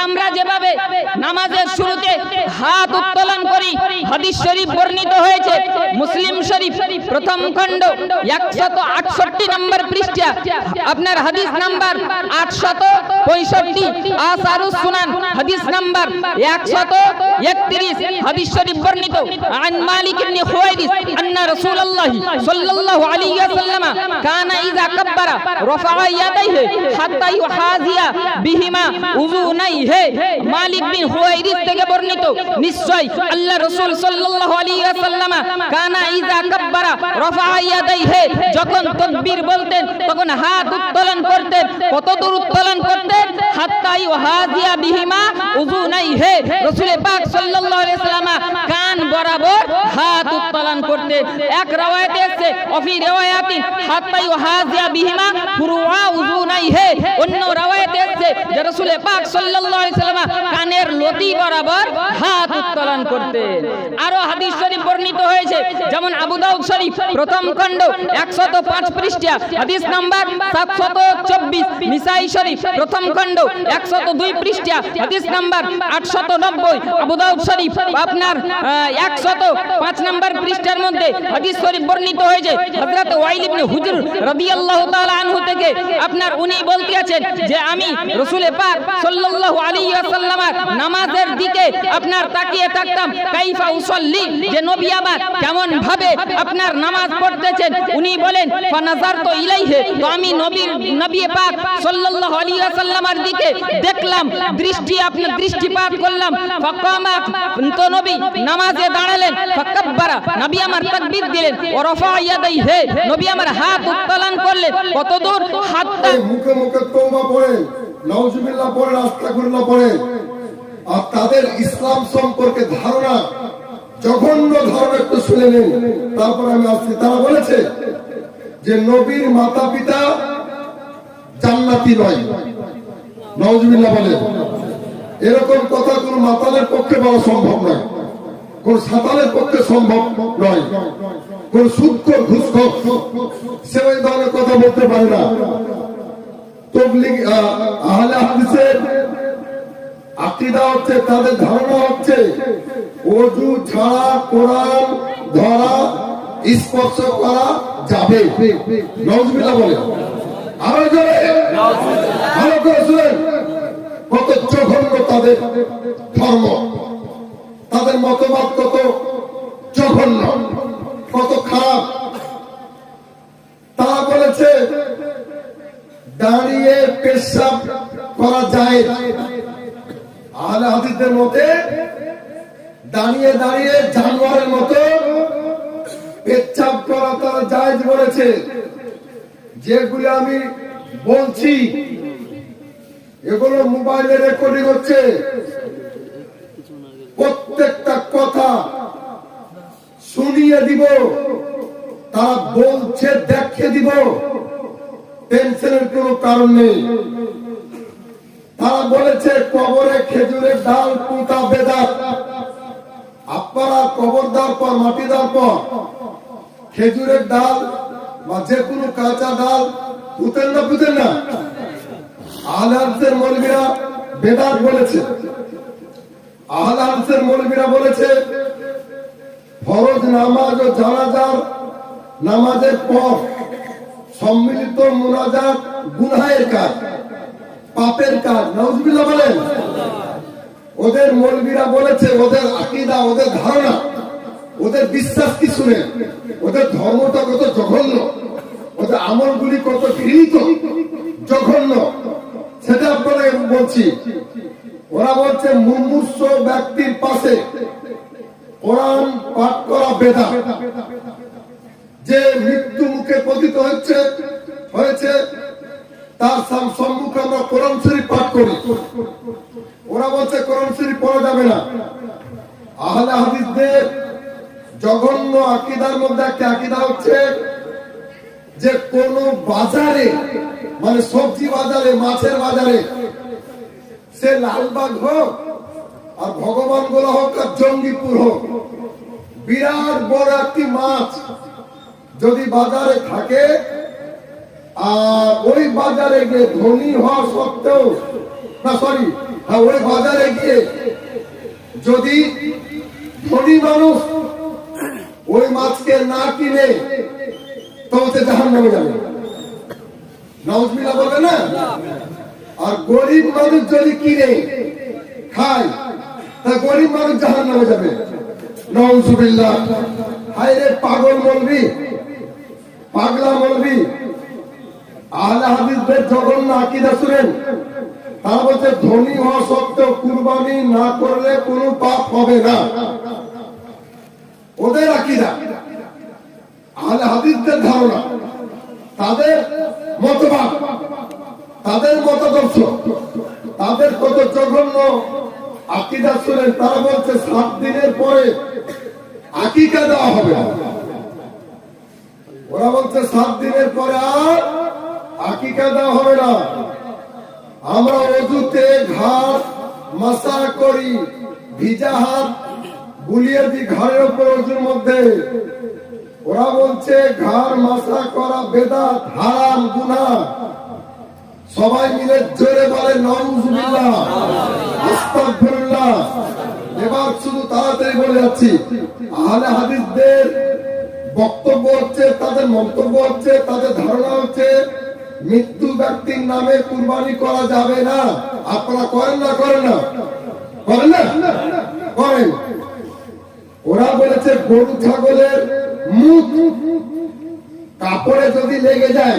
আমরা যেভাবে নামাজের শুরুতে হাত উত্তোলন করি, হাদিস শরীফ বর্ণিত হয়েছে মুসলিম শরীফ প্রথম খণ্ড 168 নম্বর পৃষ্ঠা, আপনার হাদিস নাম্বার 865, আসারুস সুনান হাদিস নাম্বার 131, হাদিস শরীফ বর্ণিত আন মালিক ইবনে খুয়াইরিস আন্না রাসূলুল্লাহ সাল্লাল্লাহু আলাইহি ওয়াসাল্লাম কানা ইযা কাব্বারা রাফা ইয়াদাইহি হাত্তা ইউহাযিয়া বিহিমা উযুনাইহি। মালিক বিন খুয়াইরিস থেকে বর্ণিত, নিশ্চয় আল্লাহ রাসূল সাল্লাল্লাহু আলাইহি ওয়াসাল্লাম কানা ইযা কাব্বারা রাফা ইয়াদাইহি, যখন তাকবীর বলতেন তখন হাত উত্তোলন করতেন। কত দূর উত্তোলন করতেন? হাত্তা ইউহাযিয়া বিহিমা উযুনাইহি, রাসূল পাক সাল্লাল্লাহু আলাইহি ওয়াসাল্লাম কান বরাবর হাত উত্তোলন করতেন। এক riwayate আছে অফি রিওয়ায়াতিন হাত্তা ইউহাযিয়া বিহিমা ফুরুআ উযুনাইহি, অন্য riwayate আছে যে রাসূল পাক সাল্লাল্লাহু আলাইহি ওয়াসাল্লাম কানের লতি বরাবর হাত উত্তোলন করতেন। আরো হাদিস শরীফ বর্ণিত হয়েছে, যেমন আবু দাউদ শরীফ প্রথম খণ্ড 105 পৃষ্ঠা হাদিস নাম্বার 724, নিসাই শরীফ প্রথম খণ্ড 102 পৃষ্ঠা হাদিস নাম্বার 890, আবু দাউদ শরীফ আপনার 105 নম্বর পৃষ্ঠার মধ্যে হাদিস শরীফ বর্ণিত হয়েছে হযরত ওয়াইল ইবনে হুজর রাদিয়াল্লাহু তাআলা আনহু থেকে, আপনার উনি বলতে আছেন যে আমি রাসূল পাক সাল্লাল্লাহু আলাইহি ওয়াসাল্লামের নামাজের দিকে আপনার তাকিয়ে থাকতাম, কাইফা উসাল্লি, যে নবী আমার কেমন ভাবে আপনার নামাজ পড়তেছেন। উনি বলেন ফানাজারতু ইলাইহি, তো আমি নবী পাক সাল্লাল্লাহু আলাইহি ওয়াসাল্লামের দিকে দেখলাম, দৃষ্টিপাত করলাম। ফাকামা, তো নবী নামাজে দাঁড়ালেন, ফাকাব্বারা, নবী আমার তাকবীর দিলেন, ওয়া রাফা ইয়াদাইহি, নবী আমার হাত উত্তোলন করলেন। কতদূর? হাত্তা, মুখে মুখে তওবা পড়ে, নাউজুবিল্লাহ পড়ে, আস্তাগফিরুল্লাহ পড়ে, আর তাদের ইসলাম সম্পর্কে ধারণা, জঘন্য ধারণা একটু শুনে নিন, তারপর আমি আসছি। তারা বলেছে যে নবীর মাতা পিতা জান্নাতি নয়, নাউজুবিল্লাহ বলে। এরকম কথা কোন মাতালের পক্ষে বলা সম্ভব নয়, কোন সাতালের পক্ষে সম্ভব নয়, কোন সুদখোর ঘুষখোর সে ওই ধরনের কথা বলতে পারে না। তাবলীগ আহলে হাদিসের আকীদা হচ্ছে, তাদের ধারণা হচ্ছে ওযু ছাড়া কোরআন ধরা স্পর্শ করা যাবে। নাউজুবিল্লাহ বলে। আরো জোরে ভালো করে শুনেন, কত জঘন্য তাদের ধর্ম, তাদের মতবাদ কত জঘন্য, কত খারাপ। তারা বলেছে দাঁড়িয়ে পেশাব করা যায়, আহলে হাদিসদের মতে দাঁড়িয়ে দাঁড়িয়ে জানোয়ারের মতো পেশাব করা তারা জায়েজ বলেছে। যেগুলো আমি বলছি এগুলো মোবাইলে রেকর্ডিং হচ্ছে, প্রত্যেকটা কথা শুনিয়ে দিব, তারা বলছে দেখিয়ে দিব, টেনশনের কোনো কারণ নেই। তারা বলেছে কবরে খেজুরের ডাল পুঁতা বেদাত। আপনারা কবর দেওয়ার পর, মাটি দেওয়ার পর খেজুরের ডাল বা যে কোনো কাঁচা ডাল পুঁতেন না? পুঁতেন না? আহলে হাদিসের মৌলবীরা বেদাত বলেছে। আহলে হাদিসের মৌলবীরা বলেছে ফরজ নামাজ ও জানাজার নামাজের পর সম্মিলিত মুনাজাত গুনাহের কাজ, পাপের কাজ। নাউজুবিল্লাহ বলেন। ওদের মৌলবীরা বলেছে, ওদের আকীদা, ওদের ধারণা, ওদের বিশ্বাস কি শুনে, ওদের ধর্মটা কত জঘন্য, ওদের আমলগুলি কত ঘৃণিত জঘন্য, সেটা আপনারা বলছি। ওরা বলছে মুমূর্ষ ব্যক্তির পাশে কোরআন পাঠ করা বেদাত। যে মৃত্যু মুখে পতিত হয়েছে তার সম্মুখে আমরা কোরআন শরীফ পাঠ করি। ওরা বলছে কোরআন শরীফ পড়া যাবে না। আহলে হাদিসদের জঘন্য আকীদার মধ্যে একটা আকীদা হচ্ছে যে কোন বাজারে, মানে সবজি বাজারে, মাছের বাজারে, সে লালবাগ হোক আর ভগবান গোলা হোক আর জঙ্গিপুর হোক, বিরাট বড় একটি মাছ যদি বাজারে থাকে আর ওই বাজারে গিয়ে ধনী হওয়া সত্ত্বেও, না সরি, ওই বাজারে গিয়ে যদি ধনী মানুষ ওই মাছকে না কিনে তো সে জাহান্নামে যাবে, নাউজুবিল্লাহ বলবে না। আর গরিব মানুষ যদি কিনে খায় তা গরিব মানুষ জাহান্নামে যাবে, নাউজুবিল্লাহ। হায় রে পাগল বলবি, পাগলা বলবি। আহলে হাদিসদের জঘন্য আকীদা শুনেন। তারা বলছে ধনী হওয়া সত্ত্বেও কুরবানি না করলে কোনো পাপ হবে না, ওদের আকীদা। আহলে হাদিসদের ধারণা, তাদের মতবাদ, তাদের মতাদর্শ, তাদের কত জঘন্য আকীদা শুনেন। তারা বলছে 7 দিনের পরে আকিকা দেওয়া হবে। ওরা বলছে 7 দিনের পরে আর আকিকা দেওয়া হবে না। আমরা ওযুতে ঘাট মাসা করি, ভিজা হাত বুলিয়ে দিই ঘাড়ের উপর ওযুর মধ্যে। ওরা বলছে ঘাড় মাসা করা বেদাত, হারাম, গুনাহ। সবাই মিলে জোরে বলে নাউজুবিল্লাহ, আস্তাগফিরুল্লাহ। এবার শুধু তাড়াতাড়ি বলে যাচ্ছি, আহলে হাদিসদের বক্তব্য হচ্ছে, তাদের মন্তব্য হচ্ছে, তাদের ধারণা হচ্ছে মৃত্যু ব্যক্তির নামে কুরবানি করা যাবে না। আপনারা করেন না? করেন না? করেন না? করেন। ওরা বলেছে গরু ছাগলের মুখ কাপড়ে যদি লেগে যায়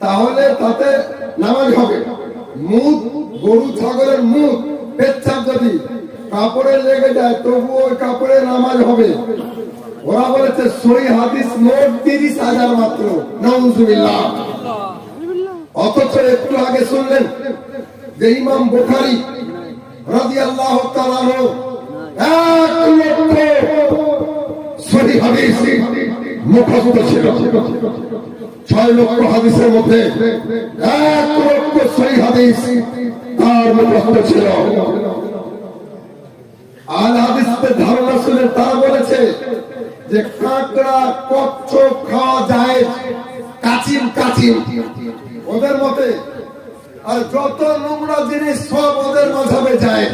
তাহলে তাতে নামাজ হবে। মুখ, গরু ছাগলের মুখ, পেচ্ছাপ যদি কাপড়ে লেগে যায় তবু ওই কাপড়ে নামাজ হবে। ওরা বলেছে সহি হাদিস মোট 30,000 মাত্র, নাউজুবিল্লাহ। অথচ একটু আগে শুনলেন যে ইমাম বুখারী রাদিয়াল্লাহু তাআলা আনহু 1 লক্ষ সহি হাদিস মুখস্থ ছিল। 6 লক্ষ হাদিসের মধ্যে 1 লক্ষ সহি হাদিস তার মুখস্থ ছিল। আহলে হাদিসদের ধারণা শুনে তারা বলেছে যে কাঁকড়া, কচ্ছপ খাওয়া যায়, কাচিম ওদের মতে, আর যত নোংরা জিনিস সব ওদের মাঝাবে যায়।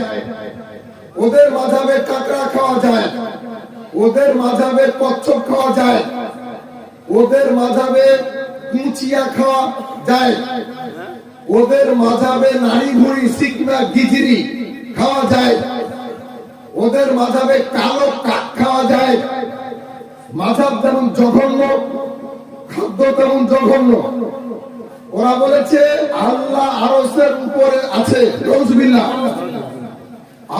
ওদের মাঝাবে কাঁকড়া খাওয়া যায়, ওদের মাঝাবে কচ্ছপ খাওয়া যায়, ওদের মাঝাবে কুচিয়া খাওয়া যায়, ওদের মাঝাবে নারী ভুঁড়ি, সিকনা, গিজিরি খাওয়া যায়, ওদের মাঝাবে কালো কাক খাওয়া যায়। মাঝাব যেমন জঘন্য, খাদ্য তেমন জঘন্য। ওরা বলেছে আল্লাহ আরশের উপরে আছে, নাউজুবিল্লাহ।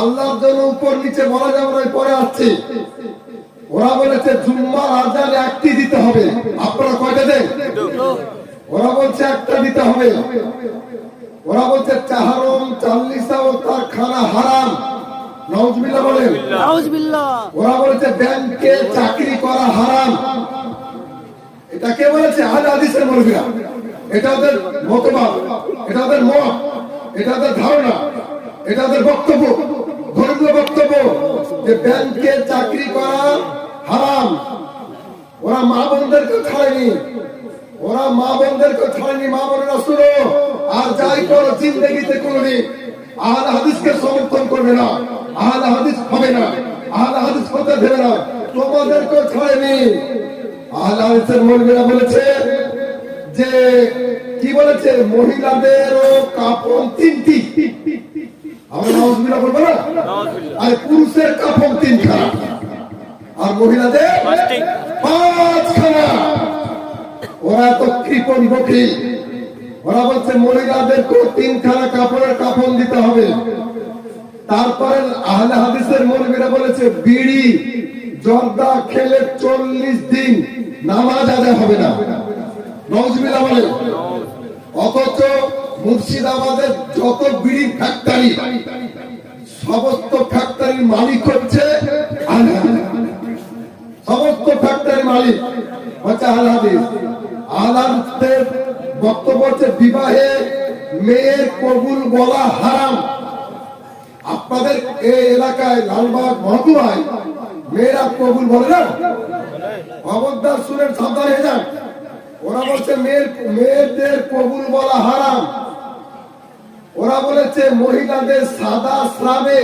আল্লাহর জন্য উপর নিচে বলা যাবে না, পরে আছে। ওরা বলেছে জুম্মার আজান একটি দিতে হবে। আপনারা কয়টা দেন? ওরা বলছে একটা দিতে হবে। ওরা বলছে চাহারম, চাল্লিশা ও তার খানা হারাম, নাউজুবিল্লাহ বলেন। ওরা বলেছে ব্যাংকে চাকরি করা হারাম। এটা কে বলেছে? আহলে হাদিসের মুরব্বিরা। এটা ওদের মতবাদ, এটা ওদের মত, এটা ওদের ধারণা, এটা ওদের বক্তব্য, ধর্মীয় বক্তব্য যে ব্যাংকে চাকরি করা হারাম। ওরা মা বোনদেরকে ছাড়েনি, ওরা মা বোনদেরকে ছাড়েনি। মা বোনেরা শুনো, আর যাই করো জিন্দেগিতে কোনদিন আহলে হাদিসকে সমর্থন করবে না, আহলে হাদিস হবে না, আহলে হাদিস হতে দেবে না, তোমাদেরকে ছাড়েনি। আহলে হাদিসের মুরব্বিরা বলেছে যে কি বলেছে, মহিলাদেরও কাপড় 3টি। আমরা নাউজুবিল্লাহ বলবো না? আর পুরুষের কাপড় 3খানা আর মহিলাদের 5খানা। ওরা তো কৃপণ বকি। ওরা বলছে মহিলাদেরকে 3খানা কাপড়ের কাফন দিতে হবে। তারপরে আহলে হাদিসের মুরব্বিরা বলেছে বিড়ি জর্দা খেলে 40 দিন নামাজ আদায় হবে না। নওয়াজবিল্লাহ বলে। অথচ মুর্শিদাবাদের যত বিড়ি ফ্যাক্টরি, সমস্ত ফ্যাক্টরির মালিক হচ্ছে আহলে হাদিস। সমস্ত ফ্যাক্টরির মালিক হচ্ছে আহলে হাদিস। আহলে হাদিসের বক্তব্য হচ্ছে বিবাহে মেয়ের কবুল বলা হারাম। আপনাদের এই এলাকায় লালবাগ মহকুমায় মেয়েরা কবুল বলে না, খবরদার শুনেন, সাবধান হয়ে যান। ওরা বলছে মেয়েদের কবুল বলা হারাম। ওরা বলেছে মহিলাদের সাদা স্রাবে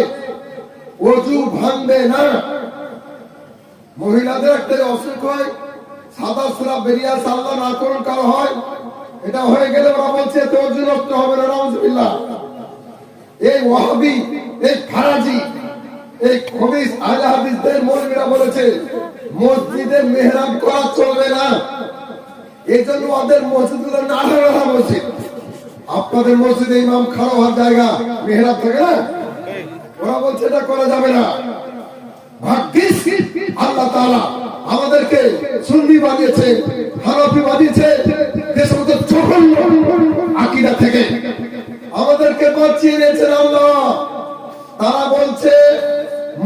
ওযু ভাঙবে না। মহিলাদের একটা অসুখ হয়, সাদা স্রাব বেরিয়ে আসে, আল্লাহ না করুন কারো হয়, এটা হয়ে গেলে ওরা বলছে তো ওযু নষ্ট হবে না। নাউযুবিল্লাহ। এই ওয়াহাবি, এই ফারাজি, এই খবিস আহলে হাদিসদের মৌলবীরা বলেছে মসজিদে মেহরাব করা চলবে না। এই জন্য ওদের মসজিদগুলো নাড়া মসজিদ। আপনাদের মসজিদে ইমাম খাড়া হওয়ার জায়গা মেহরাব থাকে না, ওরা বলছে এটা করা যাবে না। ভাগ্যিস আল্লাহ তাআলা আমাদেরকে সুন্নি বানিয়েছে, হানাফি বানিয়েছে, যে সমস্ত জঘন্য আকীদা থেকে আমাদেরকে বাঁচিয়ে নিয়েছেন আল্লাহ। তারা বলছে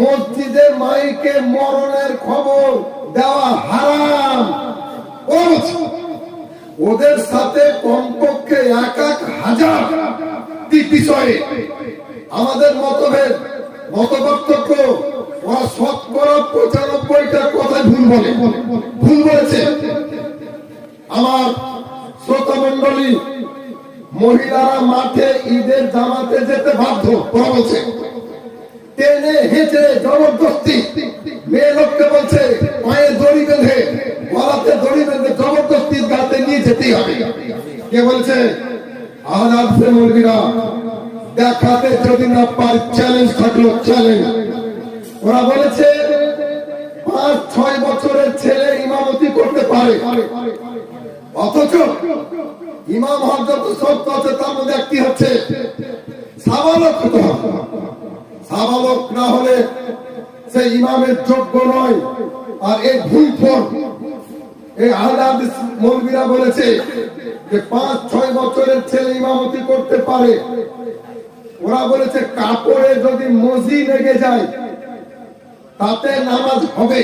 মসজিদে মাইকে মরণের খবর দেওয়া হারাম। ওদের সাথে কমপক্ষে ১,০০০ বিষয়ে আমাদের মতভেদ, মতপার্থক্য, ওরা ৯৫টা কথায় ভুল বলেছে। আমার শ্রোতা মন্ডলী, মহিলারা মাঠে ঈদের জামাতে যেতে বাধ্য করা বলছে, টেনে হেঁচে জবরদস্তি মেয়ে লোককে বলছে পায়ে দড়ি বেঁধে, গলাতে দড়ি বেঁধে জবরদস্তি গাতে নিয়ে যেতেই হবে। কে বলছে? আহলে হাদিসের মৌলবীরা। দেখাতে যদি না পার, চ্যালেঞ্জ থাকলো চ্যালেঞ্জ। ওরা বলেছে ৫-৬ বছরের ছেলে ইমামতি করতে পারে, অথচ ইমাম হওয়ার যত শর্ত আছে তার মধ্যে একটি হচ্ছে সাবালক হতে হবে। সাবালক না হলে সে ইমামের যোগ্য নয়। আর এই ভুলফল এই আহলে হাদিস মৌলবীরা বলেছে যে ৫-৬ বছরের ছেলে ইমামতি করতে পারে। ওরা বলেছে কাপড়ে যদি মজি লেগে যায় তাতে নামাজ হবে।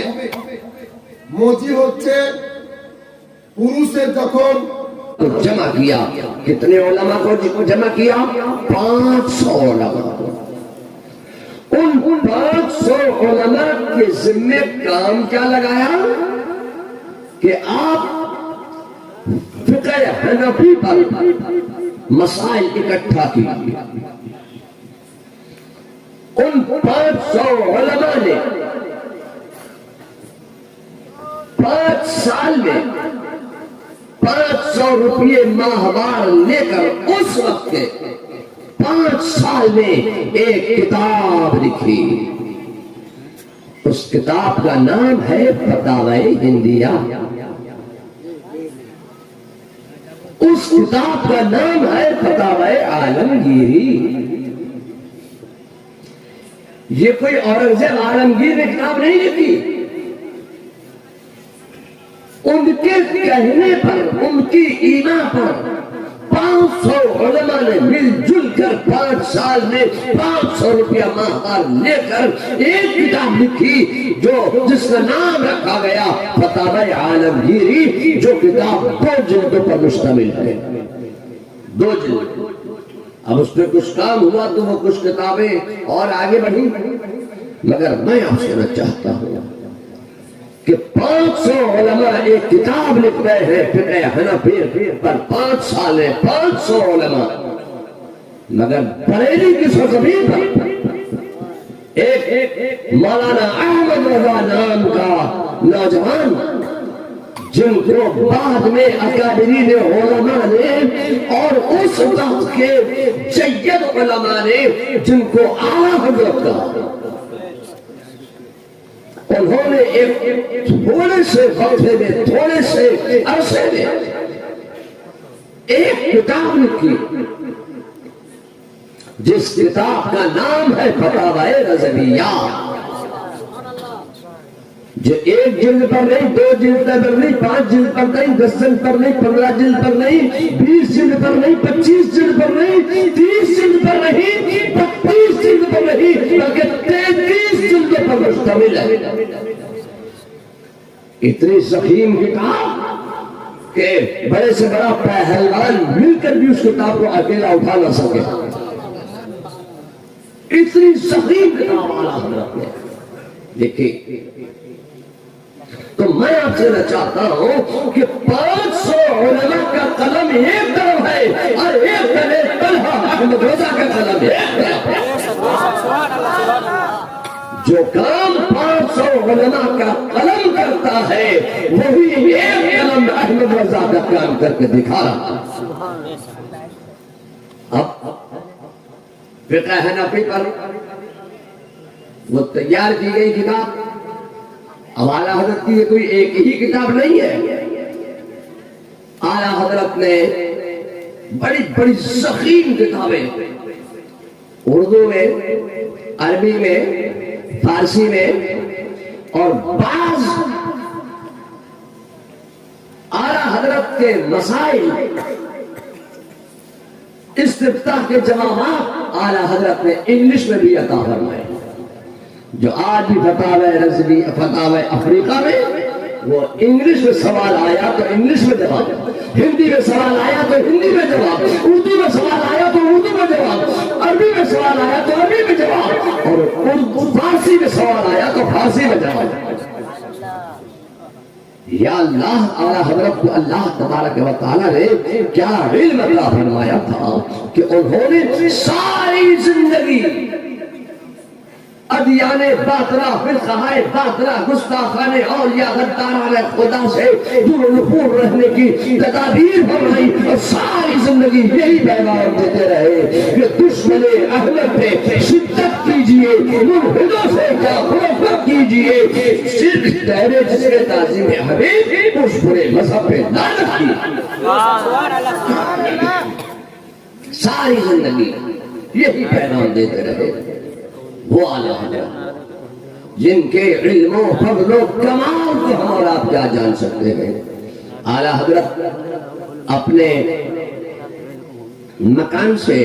মজি হচ্ছে পুরুষের যখন जमा किया, कितने उलमा को जमा किया? 500 उलमा। उन 500 उलमा के जिम्मे काम क्या लगाया कि आप फिक़ह हनफी पर मसाइल इकट्ठा किए। उन 500 उलमा ने 5 साल में 500 रुपये माहवार लेकर उस वक्त के 5 साल में एक किताब लिखी। उस किताब का नाम है फतावा हिंदिया। उस किताब का नाम है फतावा आलमगीरी। ये कोई औरंगजेब आलमगीर ने किताब नहीं लिखी। उनके कहने पर, उनकी ईमा पर 500 उलमा ने मिलजुल कर 5 साल में 500 रुपया माहवार लेकर एक किताब लिखी, जिसका नाम रखा गया फतावा आलमगीरी, जो किताब 2 जिल्दों पर मुश्तमिल है। 2 जिल्द। अब उसमें कुछ काम हुआ तो वो कुछ किताबें और आगे बढ़ी, मगर मैं आपसे कहना चाहता हूं कि 500 उलमा एक किताब लिख रहे हैं फिक़ह हनफी पर 5 साल में 500 उलमा। मगर बरेली की सरजमीन पर एक मौलाना अहमद रजा नाम का नौजवान, जिनको बाद में अकादरीन उलमा ने और उस वक्त के जय्यद उलमा ने जिनको आला हज़रत कहा, उन्होंने एक थोड़े से वक्त में, थोड़े से अरसे में एक किताब लिखी, जिस किताब का नाम है फतावा रज़विय्या, جو 1 جلد پر نہیں، 2 جلد پر نہیں، 5 جلد پر نہیں، 10 جلد پر نہیں، 15 جلد پر نہیں، 20 جلد پر نہیں، 25 جلد پر نہیں، 30 جلد پر نہیں، 32 جلد پر نہیں، بلکہ 33 جلد پر مشتمل ہے۔ اتنی ضخیم کتاب کہ بڑے سے بڑا پہلوان مل کر بھی اس کتاب کو اکیلا اٹھا نہ سکے، اتنی ضخیم کتاب اعلیٰ حضرت نے لکھی۔ تو میں آپ سے چاہتا ہوں کہ 500 علماء کا قلم ایک طرف ہے اور ایک طرف طلحہ احمد رضا کا قلم ہے۔ جو کام 500 علماء کا قلم کرتا ہے وہی ایک قلم احمد رضا کا کام کر کے دکھا رہا۔ اب فقہ حنفی پر وہ تیار کی گئی کتاب، اب اعلیٰ حضرت کی یہ کوئی ایک ہی کتاب نہیں ہے، اعلیٰ حضرت نے بڑی بڑی ضخیم کتابیں اردو میں، عربی میں، فارسی میں، اور بعض اعلیٰ حضرت کے مسائل استفتاء کے جوابات اعلیٰ حضرت نے انگلش میں بھی عطا فرمائے۔ جو آج بھی فتاوی رضوی، فتاوی افریقہ میں وہ انگلش میں سوال آیا تو انگلش میں جواب، ہندی میں سوال آیا تو ہندی میں جواب، اردو میں سوال آیا تو اردو میں جواب، عربی میں سوال آیا تو عربی میں جواب، اور فارسی میں سوال آیا تو فارسی میں جواب۔ یا اللہ، اعلیٰ حضرت کو اللہ تبارک و تعالیٰ نے کیا علم عطا فرمایا تھا کہ انہوں نے ساری زندگی ادیان باطلہ، فرقہ باطلہ، گستاخان اولیاء، غداران خدا سے دور و نفور رہنے کی تدابیر فرمائی، اور ساری زندگی یہی پیغام دیتے رہے کہ دشمن احمد پہ شدت کیجئے، ملحدوں سے کیا خلافت کیجئے، صرف ٹھہرے جس کے تعظیم حبیب اس برے مذہب پہ لعنت کی۔ ساری زندگی یہی پیغام دیتے رہے وہ اعلیٰ حضرت، جن کے علم و فضل و کمال کو ہم اور آپ کیا جان سکتے ہیں۔ اعلیٰ حضرت اپنے مکان سے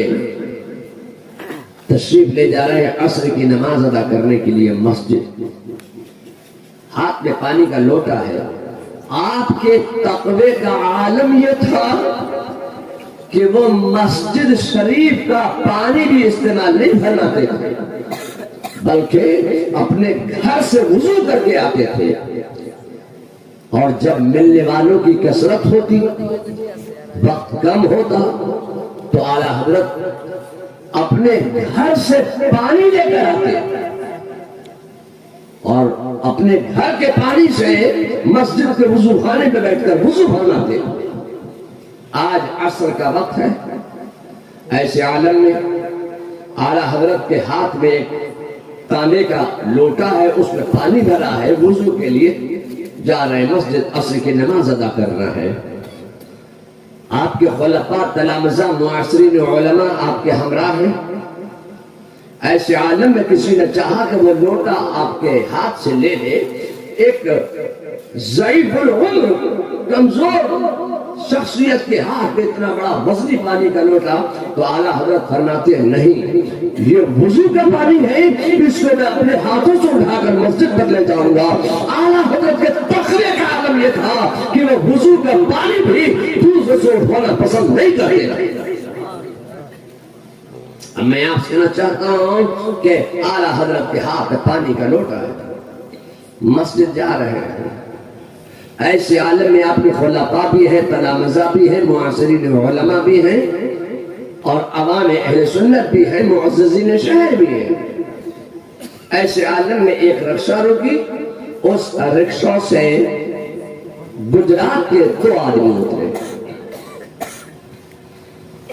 تشریف لے جا رہے ہیں عصر کی نماز ادا کرنے کے لیے مسجد، ہاتھ میں پانی کا لوٹا ہے۔ آپ کے تقوی کا عالم یہ تھا کہ وہ مسجد شریف کا پانی بھی استعمال نہیں فرماتے تھے، بلکہ اپنے گھر سے وضو کر کے آتے تھے، اور جب ملنے والوں کی کثرت ہوتی، وقت کم ہوتا، تو اعلیٰ حضرت اپنے گھر سے پانی لے کر آتے اور اپنے گھر کے پانی سے مسجد کے وضو خانے پہ بیٹھ کر وضو فرماتے۔ آج عصر کا وقت ہے، ایسے عالم میں اعلیٰ حضرت کے ہاتھ میں ایک تانبے کا لوٹا ہے، اس میں پانی بھرا ہے، وضو کے لیے جا رہے ہیں، مسجد عصر کی نماز ادا کرنا ہے۔ آپ کے خلفاء تلامذہ معاصرین علماء آپ کے ہمراہ ہیں۔ ایسے عالم میں کسی نے چاہا کہ وہ لوٹا آپ کے ہاتھ سے لے لے، ایک ضعیف العمر کمزور شخصیت کے ہاتھ میں اتنا بڑا وزنی پانی کا لوٹا، تو اعلیٰ حضرت فرماتے ہیں نہیں، یہ وضو کا پانی ہے، اس کو میں اپنے ہاتھوں سے اٹھا کر مسجد تک لے جاؤں گا۔ اعلیٰ حضرت کے تقوی کا عالم یہ تھا کہ وہ وضو کا پانی بھی دوسرے سے اٹھانا پسند نہیں کرتے۔ اب میں آپ سے کہنا چاہتا ہوں کہ اعلیٰ حضرت کے ہاتھ میں پانی کا لوٹا ہے، مسجد جا رہے ہیں، ایسے عالم میں آپ کے خلفاء بھی ہیں، تلامذہ بھی ہیں، معاصرین علماء بھی ہیں، اور عوام اہل سنت بھی ہیں، معززین شہر بھی ہیں۔ ایسے عالم میں ایک رکشہ رکی، اس رکشہ سے گجرات کے 2 آدمی اترے۔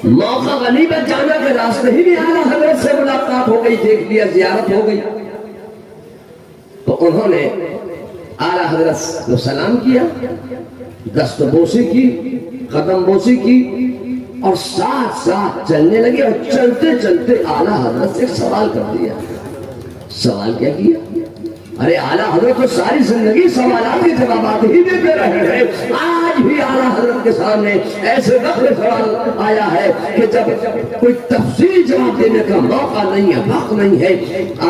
موقع غنیمت جانا کے راستے ہی بھی اعلیٰ حضرت سے ملاقات ہو گئی، دیکھ لیا، زیارت ہو گئی، تو انہوں نے اعلیٰ حضرت کو سلام کیا، دست بوسی کی، قدم بوسی کی، اور ساتھ ساتھ چلنے لگے، اور چلتے چلتے اعلیٰ حضرت سے ایک سوال کر دیا۔ سوال کیا کیا؟ अरे आला हजरत तो सारी जिंदगी सवालात के जवाब ही देते रहे हैं। आज भी आला हजरत के सामने ऐसे वक्त सवाल आया है कि जब कोई तफसीली जवाब देने का मौका नहीं है, वक्त नहीं है,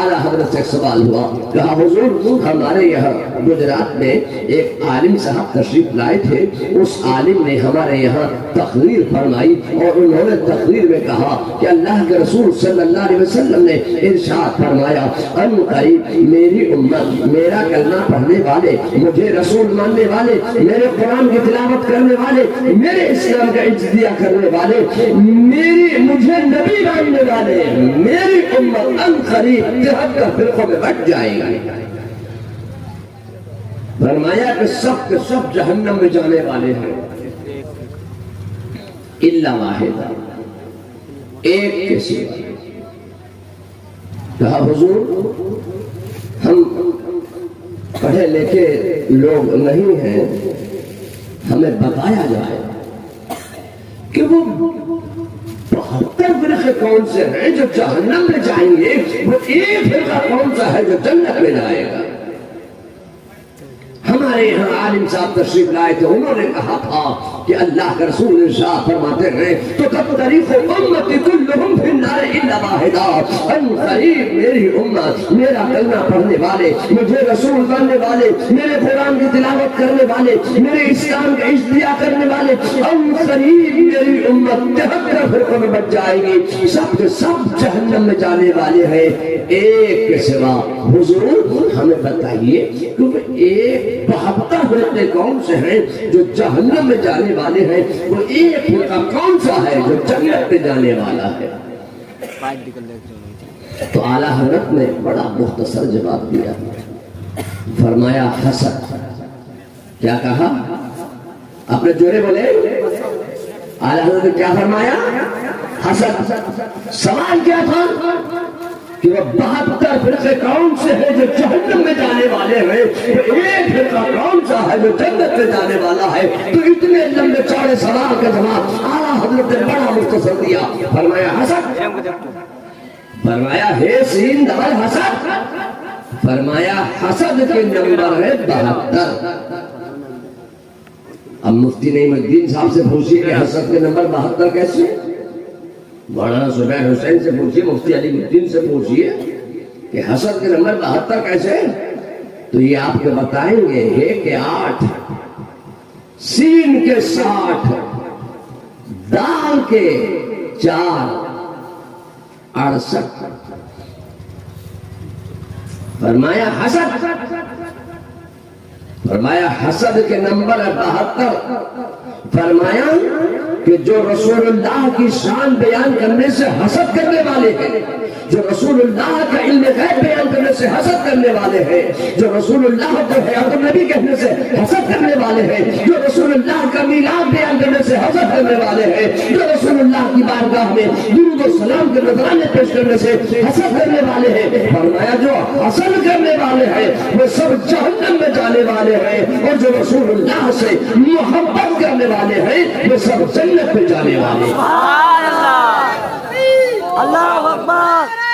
आला हजरत से सवाल हुआ, कहा हुजूर हमारे यहाँ गुजरात में एक आलिम साहब तशरीफ लाए थे, उस आलिम ने हमारे यहाँ तकरीर फरमाई और उन्होंने तकरीर में कहा कि अल्लाह के रसूल सल्लल्लाहु अलैहि वसल्लम ने इरशाद फरमाया, अन करीब मेरी उम्मत, मेरा कलमा पढ़ने वाले, मुझे रसूल मानने वाले, मेरे कुरान की तिलावत करने वाले, मेरे इस्लाम का इज्तिया करने वाले, मुझे नबी मानने वाले, मेरी उम्मत अन करीब 73 फिरकों में बट जाएगी। फरमाया कि सब के सब जहन्नम में जाने वाले हैं इल्ला वाहिदा, एक के सिवा। कहा हुजूर हम पढ़े लिखे लोग नहीं हैं, हमें बताया जाए कि वो 72 फिरके कौन से हैं जो जहन्नम में जाएंगे, वो एक फिरका कौन सा है जो जन्नत में जाएगा। हमारे यहाँ आलिम साहब तशरीफ लाए थे, उन्होंने कहा था कि अल्लाह के रसूल इरशाद फरमाते हैं तो कब तरीक़ उम्मती कुल्लुहुम फिन्नार इल्ला वाहिदा, अन करीब मेरी उम्मत, मेरा कलमा पढ़ने वाले, मुझे रसूल मानने वाले, मेरे कुरान की तिलावत करने वाले, मेरे इस्लाम का इज्तिया करने वाले, अन करीब मेरी उम्मत 73 फिरकों में बच जाएगी, सब के सब जहन्नम में जाने वाले हैं एक के सिवा। हुजूर हमें बताइए कि एक 72 फिरके कौन से हैं जो जहन्नम में जाने वाले हैं, वो एक फिरका कौन सा है जो जन्नत में जाने वाला है। तो आला हजरत ने बड़ा मुख्तसर जवाब दिया, फरमाया हसद। क्या कहा? आपने जोरे बोले। आला हजरत ने क्या फरमाया? हसद। सवाल क्या था कि वो 72 फिरके कौन से हैं जो जहन्नम में जाने वाले हैं, तो एक फिरका कौन सा है जो जन्नत में जाने वाला है। तो इतने लंबे चौड़े सवाल का जवाब आला हजरत ने बड़ा मुख्तसर दिया। फरमाया हसद, फरमाया हे सीन दबल हसद, फरमाया हसद के नंबर है 72। अब मुफ्ती नईमुद्दीन साहब से पूछिए कि हसद के नंबर 72 कैसे। मौलाना जुबैर हुसैन से पूछिए, मुफ्ती अलीमुद्दीन से पूछिए कि हसद के नंबर 72 कैसे है, तो ये आपको बताएंगे। हे के 8, सीन के 60, दाल के 4, 68। फरमाया हसद, फरमाया हसद के नंबर है 72। फरमाया कि जो रसूलुल्लाह की शान बयान करने से हसद करने वाले हैं, जो रसूलुल्लाह का इल्म गैब बयान करने से हसद करने वाले हैं, जो रसूलुल्लाह को हयात नबी कहने से हसद करने वाले हैं, जो रसूलुल्लाह का मीलाद बयान करने से हसद करने वाले हैं, जो रसूलुल्लाह की बारगाह में दुरूद और सलाम के नजराने पेश करने से हसद करने वाले हैं। फरमाया जो हसद करने वाले हैं वो सब जहन्नम में जाने वाले हैं, और जो रसूलुल्लाह से मोहब्बत करने वाले हैं वो सब जन्नत में जाने वाले हैं। अल्लाह अकबर।